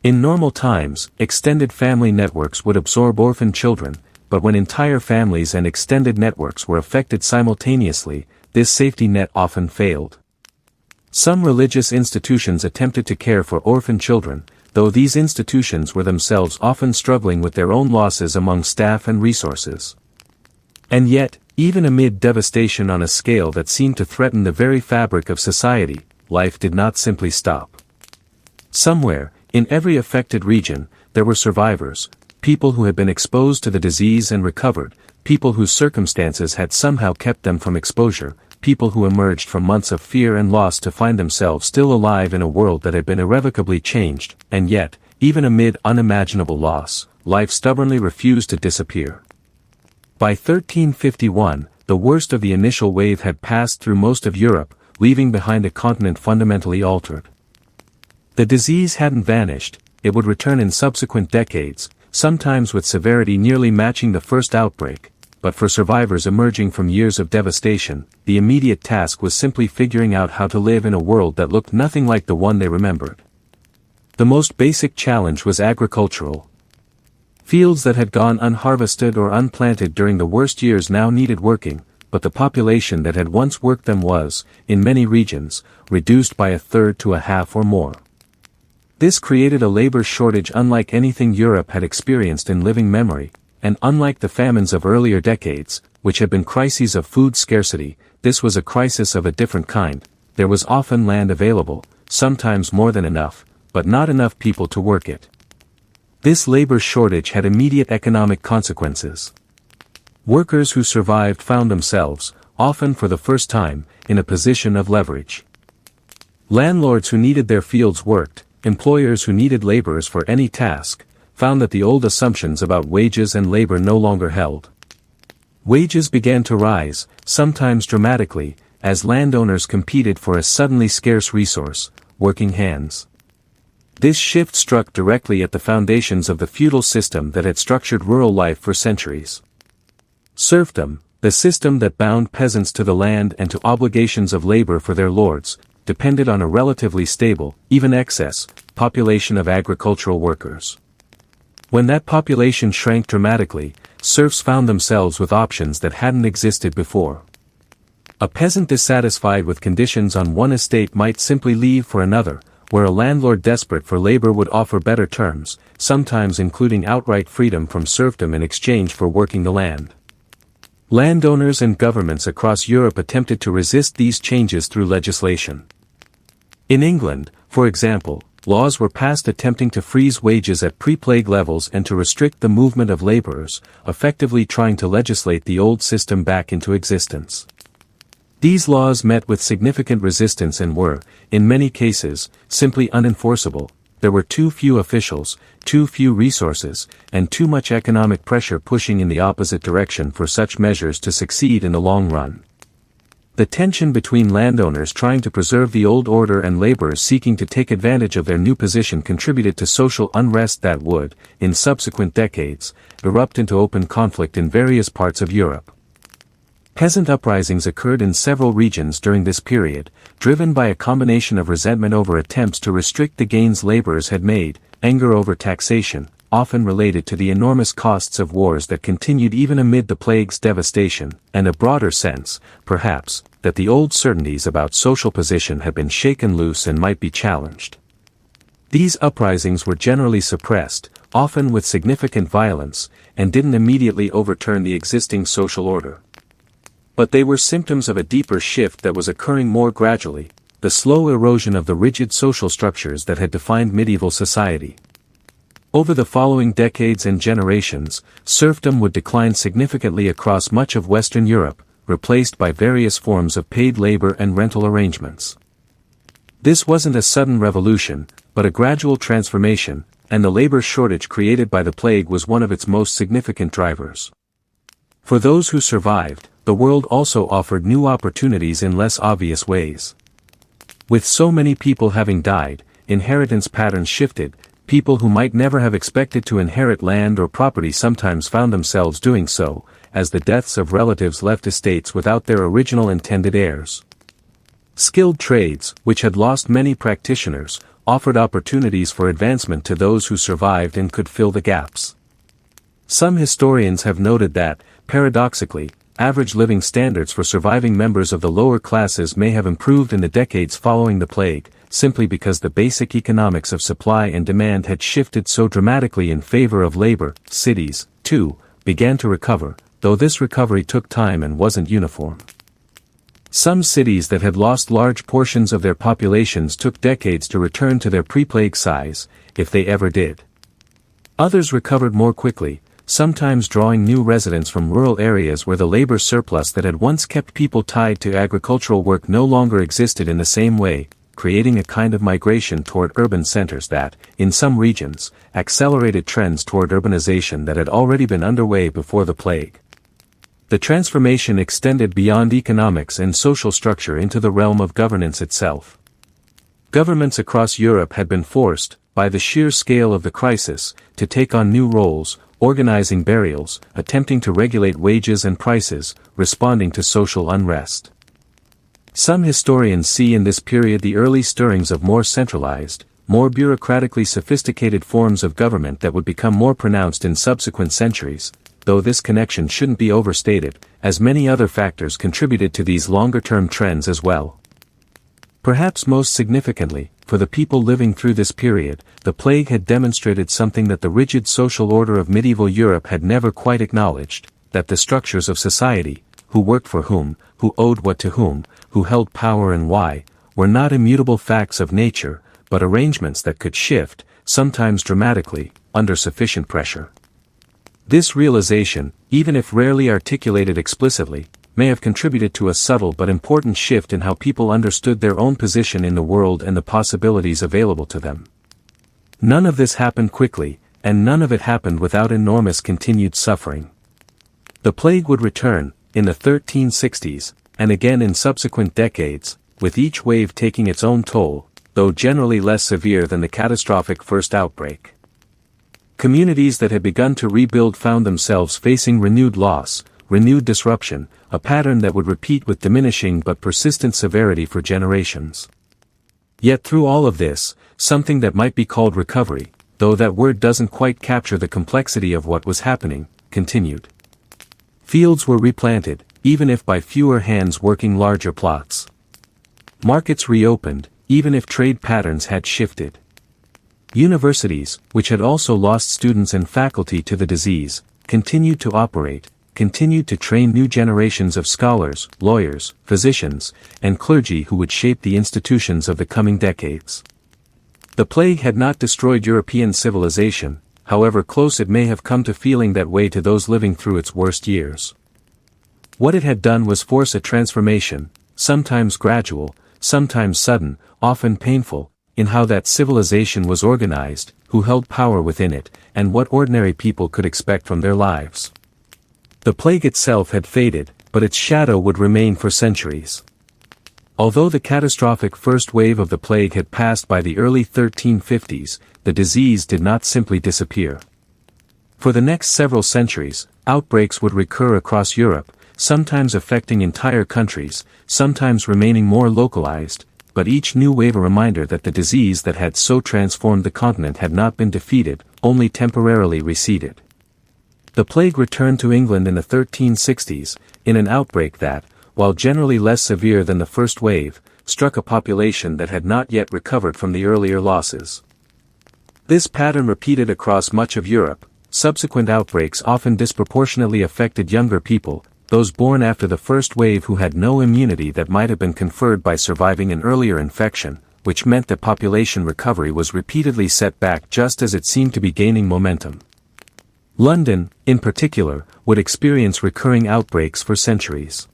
In normal times, extended family networks would absorb orphan children, but when entire families and extended networks were affected simultaneously, this safety net often failed. Some religious institutions attempted to care for orphan children, though these institutions were themselves often struggling with their own losses among staff and resources. And yet, even amid devastation on a scale that seemed to threaten the very fabric of society, life did not simply stop. Somewhere, in every affected region, there were survivors, people who had been exposed to the disease and recovered, people whose circumstances had somehow kept them from exposure, people who emerged from months of fear and loss to find themselves still alive in a world that had been irrevocably changed, and yet, even amid unimaginable loss, life stubbornly refused to disappear. By 1351, the worst of the initial wave had passed through most of Europe, leaving behind a continent fundamentally altered. The disease hadn't vanished, it would return in subsequent decades, sometimes with severity nearly matching the first outbreak, but for survivors emerging from years of devastation, the immediate task was simply figuring out how to live in a world that looked nothing like the one they remembered. The most basic challenge was agricultural. Fields that had gone unharvested or unplanted during the worst years now needed working, but the population that had once worked them was, in many regions, reduced by a third to a half or more. This created a labor shortage unlike anything Europe had experienced in living memory, and unlike the famines of earlier decades, which had been crises of food scarcity, this was a crisis of a different kind. There was often land available, sometimes more than enough, but not enough people to work it. This labor shortage had immediate economic consequences. Workers who survived found themselves, often for the first time, in a position of leverage. Landlords who needed their fields worked, employers who needed laborers for any task, found that the old assumptions about wages and labor no longer held. Wages began to rise, sometimes dramatically, as landowners competed for a suddenly scarce resource, working hands. This shift struck directly at the foundations of the feudal system that had structured rural life for centuries. Serfdom, the system that bound peasants to the land and to obligations of labor for their lords, depended on a relatively stable, even excess, population of agricultural workers. When that population shrank dramatically, serfs found themselves with options that hadn't existed before. A peasant dissatisfied with conditions on one estate might simply leave for another, where a landlord desperate for labor would offer better terms, sometimes including outright freedom from serfdom in exchange for working the land. Landowners and governments across Europe attempted to resist these changes through legislation. In England, for example, laws were passed attempting to freeze wages at pre-plague levels and to restrict the movement of laborers, effectively trying to legislate the old system back into existence. These laws met with significant resistance and were, in many cases, simply unenforceable. There were too few officials, too few resources, and too much economic pressure pushing in the opposite direction for such measures to succeed in the long run. The tension between landowners trying to preserve the old order and laborers seeking to take advantage of their new position contributed to social unrest that would, in subsequent decades, erupt into open conflict in various parts of Europe. Peasant uprisings occurred in several regions during this period, driven by a combination of resentment over attempts to restrict the gains laborers had made, anger over taxation, often related to the enormous costs of wars that continued even amid the plague's devastation, and a broader sense, perhaps, that the old certainties about social position had been shaken loose and might be challenged. These uprisings were generally suppressed, often with significant violence, and didn't immediately overturn the existing social order. But they were symptoms of a deeper shift that was occurring more gradually, the slow erosion of the rigid social structures that had defined medieval society. Over the following decades and generations, serfdom would decline significantly across much of Western Europe, replaced by various forms of paid labor and rental arrangements. This wasn't a sudden revolution, but a gradual transformation, and the labor shortage created by the plague was one of its most significant drivers. For those who survived, the world also offered new opportunities in less obvious ways. With so many people having died, inheritance patterns shifted. People who might never have expected to inherit land or property sometimes found themselves doing so, as the deaths of relatives left estates without their original intended heirs. Skilled trades, which had lost many practitioners, offered opportunities for advancement to those who survived and could fill the gaps. Some historians have noted that, paradoxically, average living standards for surviving members of the lower classes may have improved in the decades following the plague, simply because the basic economics of supply and demand had shifted so dramatically in favor of labor. Cities, too, began to recover, though this recovery took time and wasn't uniform. Some cities that had lost large portions of their populations took decades to return to their pre-plague size, if they ever did. Others recovered more quickly, sometimes drawing new residents from rural areas where the labor surplus that had once kept people tied to agricultural work no longer existed in the same way, creating a kind of migration toward urban centers that, in some regions, accelerated trends toward urbanization that had already been underway before the plague. The transformation extended beyond economics and social structure into the realm of governance itself. Governments across Europe had been forced, by the sheer scale of the crisis, to take on new roles, organizing burials, attempting to regulate wages and prices, responding to social unrest. Some historians see in this period the early stirrings of more centralized, more bureaucratically sophisticated forms of government that would become more pronounced in subsequent centuries, though this connection shouldn't be overstated, as many other factors contributed to these longer-term trends as well. Perhaps most significantly, for the people living through this period, the plague had demonstrated something that the rigid social order of medieval Europe had never quite acknowledged, that the structures of society, who worked for whom, who owed what to whom, who held power and why, were not immutable facts of nature, but arrangements that could shift, sometimes dramatically, under sufficient pressure. This realization, even if rarely articulated explicitly, may have contributed to a subtle but important shift in how people understood their own position in the world and the possibilities available to them. None of this happened quickly, and none of it happened without enormous continued suffering. The plague would return, in the 1360s, and again in subsequent decades, with each wave taking its own toll, though generally less severe than the catastrophic first outbreak. Communities that had begun to rebuild found themselves facing renewed loss, renewed disruption, a pattern that would repeat with diminishing but persistent severity for generations. Yet through all of this, something that might be called recovery, though that word doesn't quite capture the complexity of what was happening, continued. Fields were replanted, even if by fewer hands working larger plots. Markets reopened, even if trade patterns had shifted. Universities, which had also lost students and faculty to the disease, continued to operate, continued to train new generations of scholars, lawyers, physicians, and clergy who would shape the institutions of the coming decades. The plague had not destroyed European civilization, however close it may have come to feeling that way to those living through its worst years. What it had done was force a transformation, sometimes gradual, sometimes sudden, often painful, in how that civilization was organized, who held power within it, and what ordinary people could expect from their lives. The plague itself had faded, but its shadow would remain for centuries. Although the catastrophic first wave of the plague had passed by the early 1350s, the disease did not simply disappear. For the next several centuries, outbreaks would recur across Europe, sometimes affecting entire countries, sometimes remaining more localized, but each new wave a reminder that the disease that had so transformed the continent had not been defeated, only temporarily receded. The plague returned to England in the 1360s, in an outbreak that, while generally less severe than the first wave, struck a population that had not yet recovered from the earlier losses. This pattern repeated across much of Europe. Subsequent outbreaks often disproportionately affected younger people, those born after the first wave who had no immunity that might have been conferred by surviving an earlier infection, which meant that population recovery was repeatedly set back just as it seemed to be gaining momentum. London, in particular, would experience recurring outbreaks for centuries.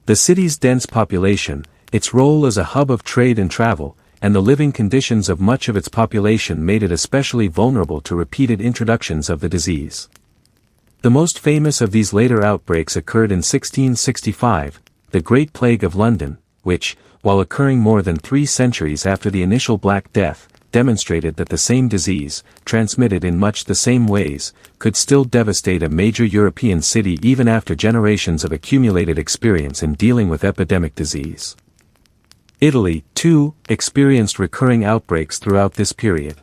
The city's dense population, its role as a hub of trade and travel, and the living conditions of much of its population made it especially vulnerable to repeated introductions of the disease. The most famous of these later outbreaks occurred in 1665, the Great Plague of London, which, while occurring more than 3 centuries after the initial Black Death, demonstrated that the same disease, transmitted in much the same ways, could still devastate a major European city even after generations of accumulated experience in dealing with epidemic disease. Italy, too, experienced recurring outbreaks throughout this period.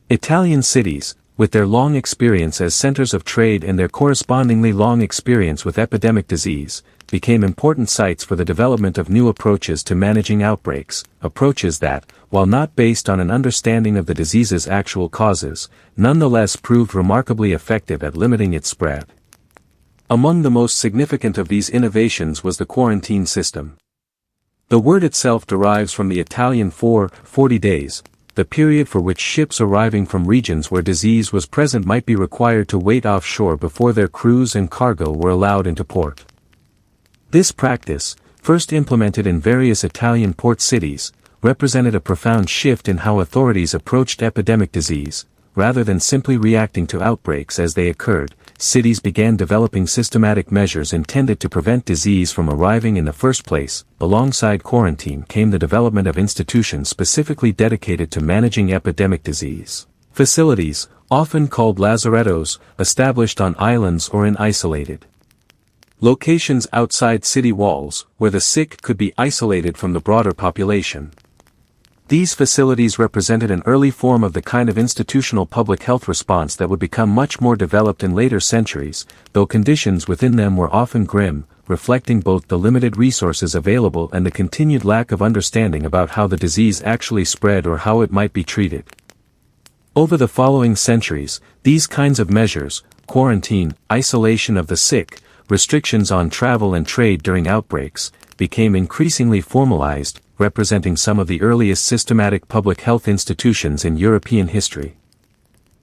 Italian cities, with their long experience as centers of trade and their correspondingly long experience with epidemic disease, became important sites for the development of new approaches to managing outbreaks, approaches that, while not based on an understanding of the disease's actual causes, nonetheless proved remarkably effective at limiting its spread. Among the most significant of these innovations was the quarantine system. The word itself derives from the Italian 40 days, the period for which ships arriving from regions where disease was present might be required to wait offshore before their crews and cargo were allowed into port. This practice, first implemented in various Italian port cities, represented a profound shift in how authorities approached epidemic disease. Rather than simply reacting to outbreaks as they occurred, cities began developing systematic measures intended to prevent disease from arriving in the first place. Alongside quarantine came the development of institutions specifically dedicated to managing epidemic disease. Facilities, often called lazarettos, established on islands or in isolated locations outside city walls, where the sick could be isolated from the broader population. These facilities represented an early form of the kind of institutional public health response that would become much more developed in later centuries, though conditions within them were often grim, reflecting both the limited resources available and the continued lack of understanding about how the disease actually spread or how it might be treated. Over the following centuries, these kinds of measures, quarantine, isolation of the sick, restrictions on travel and trade during outbreaks, became increasingly formalized, representing some of the earliest systematic public health institutions in European history.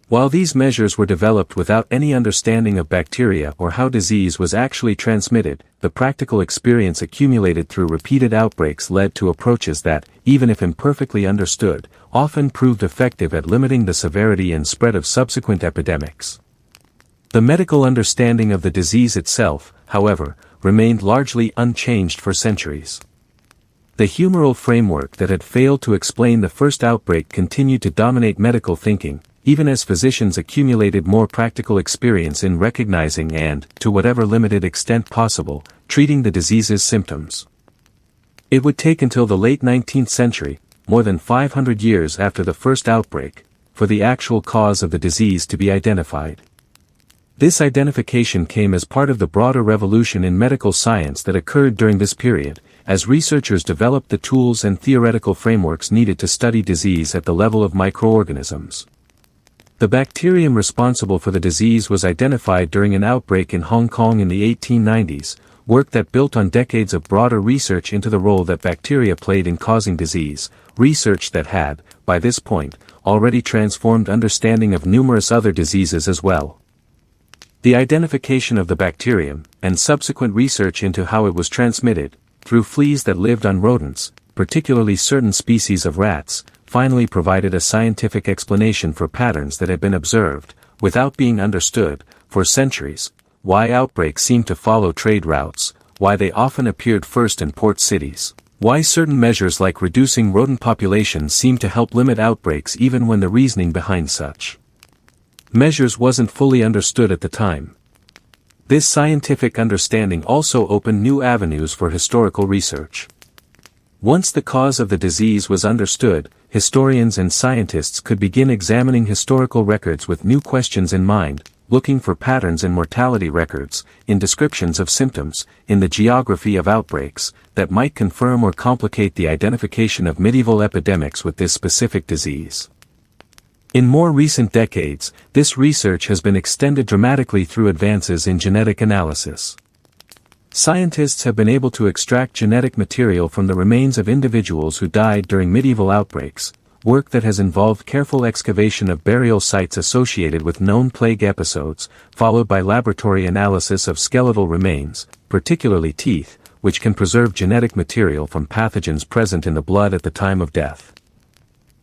While these measures were developed without any understanding of bacteria or how disease was actually transmitted, the practical experience accumulated through repeated outbreaks led to approaches that, even if imperfectly understood, often proved effective at limiting the severity and spread of subsequent epidemics. The medical understanding of the disease itself, however, remained largely unchanged for centuries. The humoral framework that had failed to explain the first outbreak continued to dominate medical thinking, even as physicians accumulated more practical experience in recognizing and, to whatever limited extent possible, treating the disease's symptoms. It would take until the late 19th century, more than 500 years after the first outbreak, for the actual cause of the disease to be identified. This identification came as part of the broader revolution in medical science that occurred during this period, as researchers developed the tools and theoretical frameworks needed to study disease at the level of microorganisms. The bacterium responsible for the disease was identified during an outbreak in Hong Kong in the 1890s, work that built on decades of broader research into the role that bacteria played in causing disease, research that had, by this point, already transformed understanding of numerous other diseases as well. The identification of the bacterium, and subsequent research into how it was transmitted, through fleas that lived on rodents, particularly certain species of rats, finally provided a scientific explanation for patterns that had been observed, without being understood, for centuries, why outbreaks seemed to follow trade routes, why they often appeared first in port cities, why certain measures like reducing rodent populations seemed to help limit outbreaks even when the reasoning behind such measures wasn't fully understood at the time. This scientific understanding also opened new avenues for historical research. Once the cause of the disease was understood, historians and scientists could begin examining historical records with new questions in mind, looking for patterns in mortality records, in descriptions of symptoms, in the geography of outbreaks, that might confirm or complicate the identification of medieval epidemics with this specific disease. In more recent decades, this research has been extended dramatically through advances in genetic analysis. Scientists have been able to extract genetic material from the remains of individuals who died during medieval outbreaks, work that has involved careful excavation of burial sites associated with known plague episodes, followed by laboratory analysis of skeletal remains, particularly teeth, which can preserve genetic material from pathogens present in the blood at the time of death.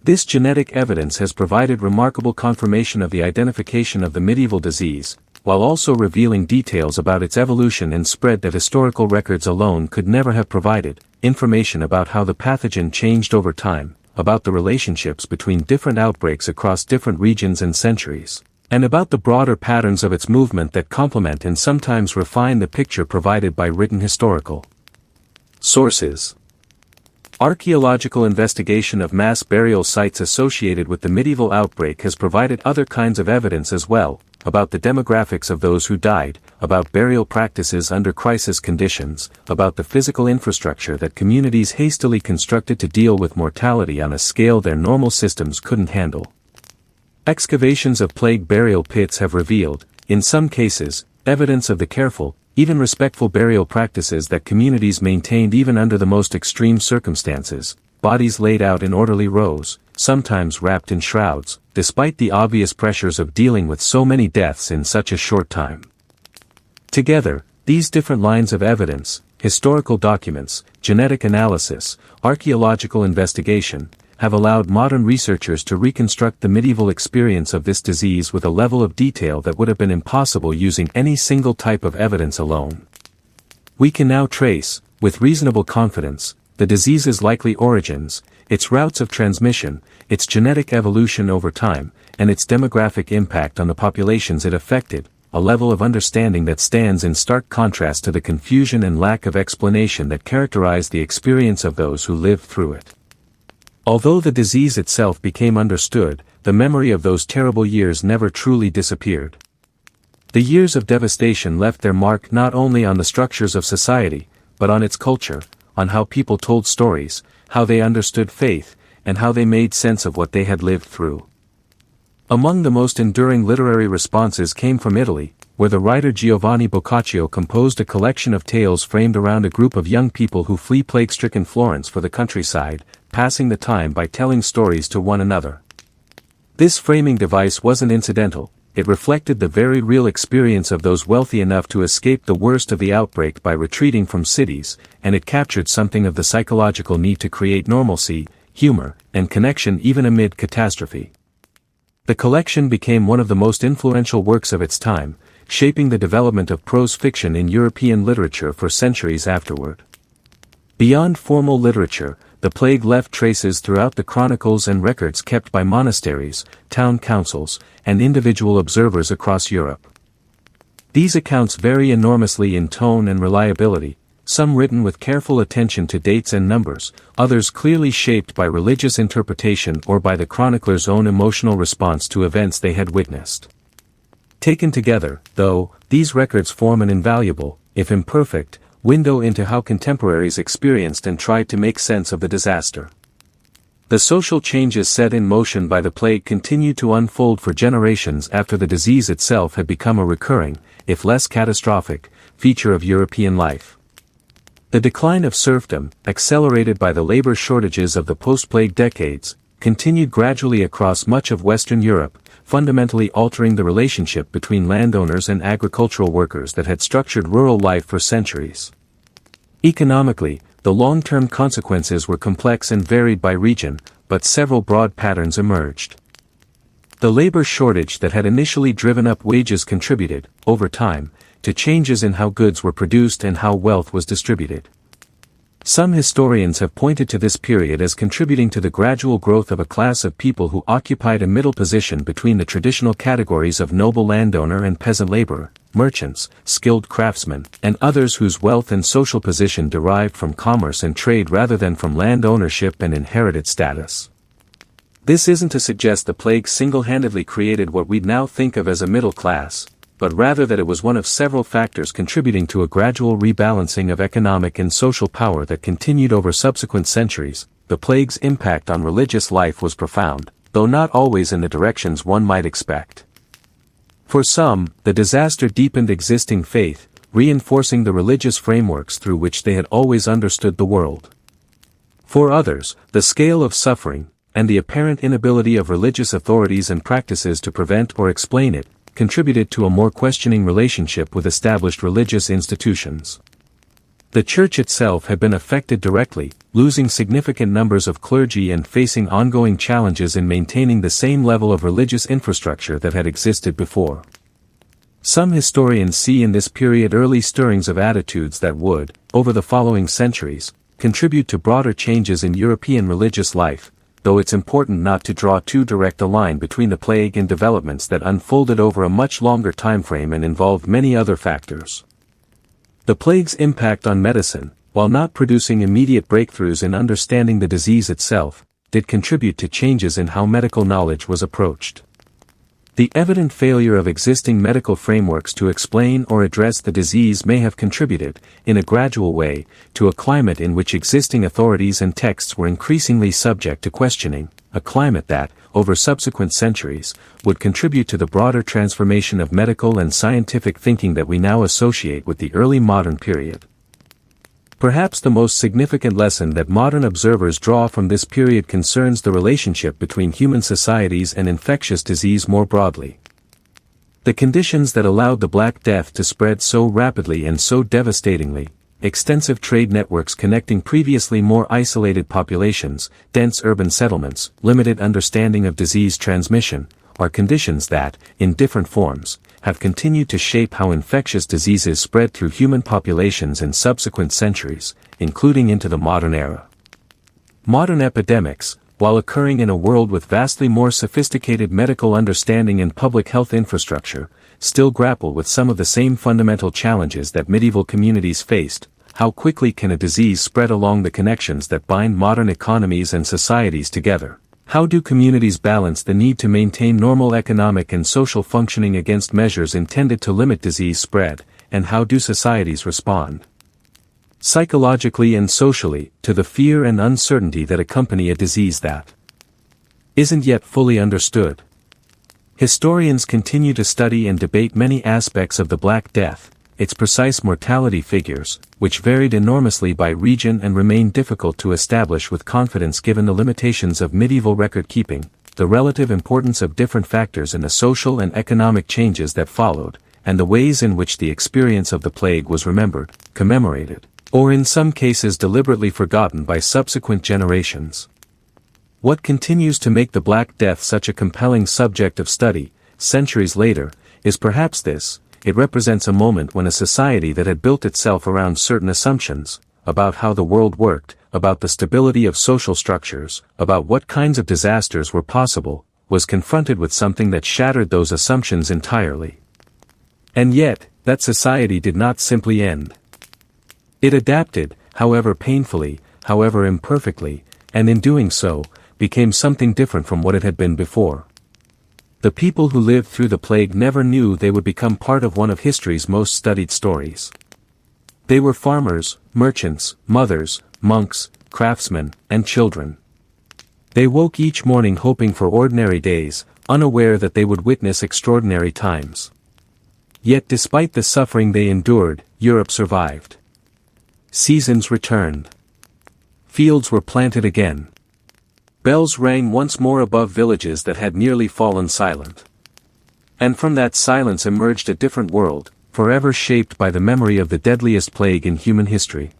This genetic evidence has provided remarkable confirmation of the identification of the medieval disease, while also revealing details about its evolution and spread that historical records alone could never have provided, information about how the pathogen changed over time, about the relationships between different outbreaks across different regions and centuries, and about the broader patterns of its movement that complement and sometimes refine the picture provided by written historical sources. Archaeological investigation of mass burial sites associated with the medieval outbreak has provided other kinds of evidence as well, about the demographics of those who died, about burial practices under crisis conditions, about the physical infrastructure that communities hastily constructed to deal with mortality on a scale their normal systems couldn't handle. Excavations of plague burial pits have revealed, in some cases, evidence of the careful, even respectful burial practices that communities maintained even under the most extreme circumstances, bodies laid out in orderly rows, sometimes wrapped in shrouds, despite the obvious pressures of dealing with so many deaths in such a short time. Together, these different lines of evidence, historical documents, genetic analysis, archaeological investigation, have allowed modern researchers to reconstruct the medieval experience of this disease with a level of detail that would have been impossible using any single type of evidence alone. We can now trace, with reasonable confidence, the disease's likely origins, its routes of transmission, its genetic evolution over time, and its demographic impact on the populations it affected, a level of understanding that stands in stark contrast to the confusion and lack of explanation that characterized the experience of those who lived through it. Although the disease itself became understood, the memory of those terrible years never truly disappeared. The years of devastation left their mark not only on the structures of society, but on its culture, on how people told stories, how they understood faith, and how they made sense of what they had lived through. Among the most enduring literary responses came from Italy, where the writer Giovanni Boccaccio composed a collection of tales framed around a group of young people who flee plague-stricken Florence for the countryside, passing the time by telling stories to one another. This framing device wasn't incidental, it reflected the very real experience of those wealthy enough to escape the worst of the outbreak by retreating from cities, and it captured something of the psychological need to create normalcy, humor, and connection even amid catastrophe. The collection became one of the most influential works of its time, shaping the development of prose fiction in European literature for centuries afterward. Beyond formal literature, the plague left traces throughout the chronicles and records kept by monasteries, town councils, and individual observers across Europe. These accounts vary enormously in tone and reliability, some written with careful attention to dates and numbers, others clearly shaped by religious interpretation or by the chronicler's own emotional response to events they had witnessed. Taken together, though, these records form an invaluable, if imperfect, window into how contemporaries experienced and tried to make sense of the disaster. The social changes set in motion by the plague continued to unfold for generations after the disease itself had become a recurring, if less catastrophic, feature of European life. The decline of serfdom, accelerated by the labor shortages of the post-plague decades, continued gradually across much of Western Europe, fundamentally altering the relationship between landowners and agricultural workers that had structured rural life for centuries. Economically, the long-term consequences were complex and varied by region, but several broad patterns emerged. The labor shortage that had initially driven up wages contributed, over time, to changes in how goods were produced and how wealth was distributed. Some historians have pointed to this period as contributing to the gradual growth of a class of people who occupied a middle position between the traditional categories of noble landowner and peasant laborer, merchants, skilled craftsmen, and others whose wealth and social position derived from commerce and trade rather than from land ownership and inherited status. This isn't to suggest the plague single-handedly created what we'd now think of as a middle class, but rather that it was one of several factors contributing to a gradual rebalancing of economic and social power that continued over subsequent centuries. The plague's impact on religious life was profound, though not always in the directions one might expect. For some, the disaster deepened existing faith, reinforcing the religious frameworks through which they had always understood the world. For others, the scale of suffering, and the apparent inability of religious authorities and practices to prevent or explain it, contributed to a more questioning relationship with established religious institutions. The Church itself had been affected directly, losing significant numbers of clergy and facing ongoing challenges in maintaining the same level of religious infrastructure that had existed before. Some historians see in this period early stirrings of attitudes that would, over the following centuries, contribute to broader changes in European religious life, though it's important not to draw too direct a line between the plague and developments that unfolded over a much longer timeframe and involved many other factors. The plague's impact on medicine, while not producing immediate breakthroughs in understanding the disease itself, did contribute to changes in how medical knowledge was approached. The evident failure of existing medical frameworks to explain or address the disease may have contributed, in a gradual way, to a climate in which existing authorities and texts were increasingly subject to questioning, a climate that, over subsequent centuries, would contribute to the broader transformation of medical and scientific thinking that we now associate with the early modern period. Perhaps the most significant lesson that modern observers draw from this period concerns the relationship between human societies and infectious disease more broadly. The conditions that allowed the Black Death to spread so rapidly and so devastatingly, extensive trade networks connecting previously more isolated populations, dense urban settlements, limited understanding of disease transmission, are conditions that, in different forms, have continued to shape how infectious diseases spread through human populations in subsequent centuries, including into the modern era. Modern epidemics, while occurring in a world with vastly more sophisticated medical understanding and public health infrastructure, still grapple with some of the same fundamental challenges that medieval communities faced. How quickly can a disease spread along the connections that bind modern economies and societies together? How do communities balance the need to maintain normal economic and social functioning against measures intended to limit disease spread, and how do societies respond, psychologically and socially, to the fear and uncertainty that accompany a disease that isn't yet fully understood? Historians continue to study and debate many aspects of the Black Death, its precise mortality figures, which varied enormously by region and remain difficult to establish with confidence given the limitations of medieval record-keeping, the relative importance of different factors in the social and economic changes that followed, and the ways in which the experience of the plague was remembered, commemorated, or in some cases deliberately forgotten by subsequent generations. What continues to make the Black Death such a compelling subject of study, centuries later, is perhaps this: it represents a moment when a society that had built itself around certain assumptions, about how the world worked, about the stability of social structures, about what kinds of disasters were possible, was confronted with something that shattered those assumptions entirely. And yet, that society did not simply end. It adapted, however painfully, however imperfectly, and in doing so, became something different from what it had been before. The people who lived through the plague never knew they would become part of one of history's most studied stories. They were farmers, merchants, mothers, monks, craftsmen, and children. They woke each morning hoping for ordinary days, unaware that they would witness extraordinary times. Yet despite the suffering they endured, Europe survived. Seasons returned. Fields were planted again. Bells rang once more above villages that had nearly fallen silent. And from that silence emerged a different world, forever shaped by the memory of the deadliest plague in human history.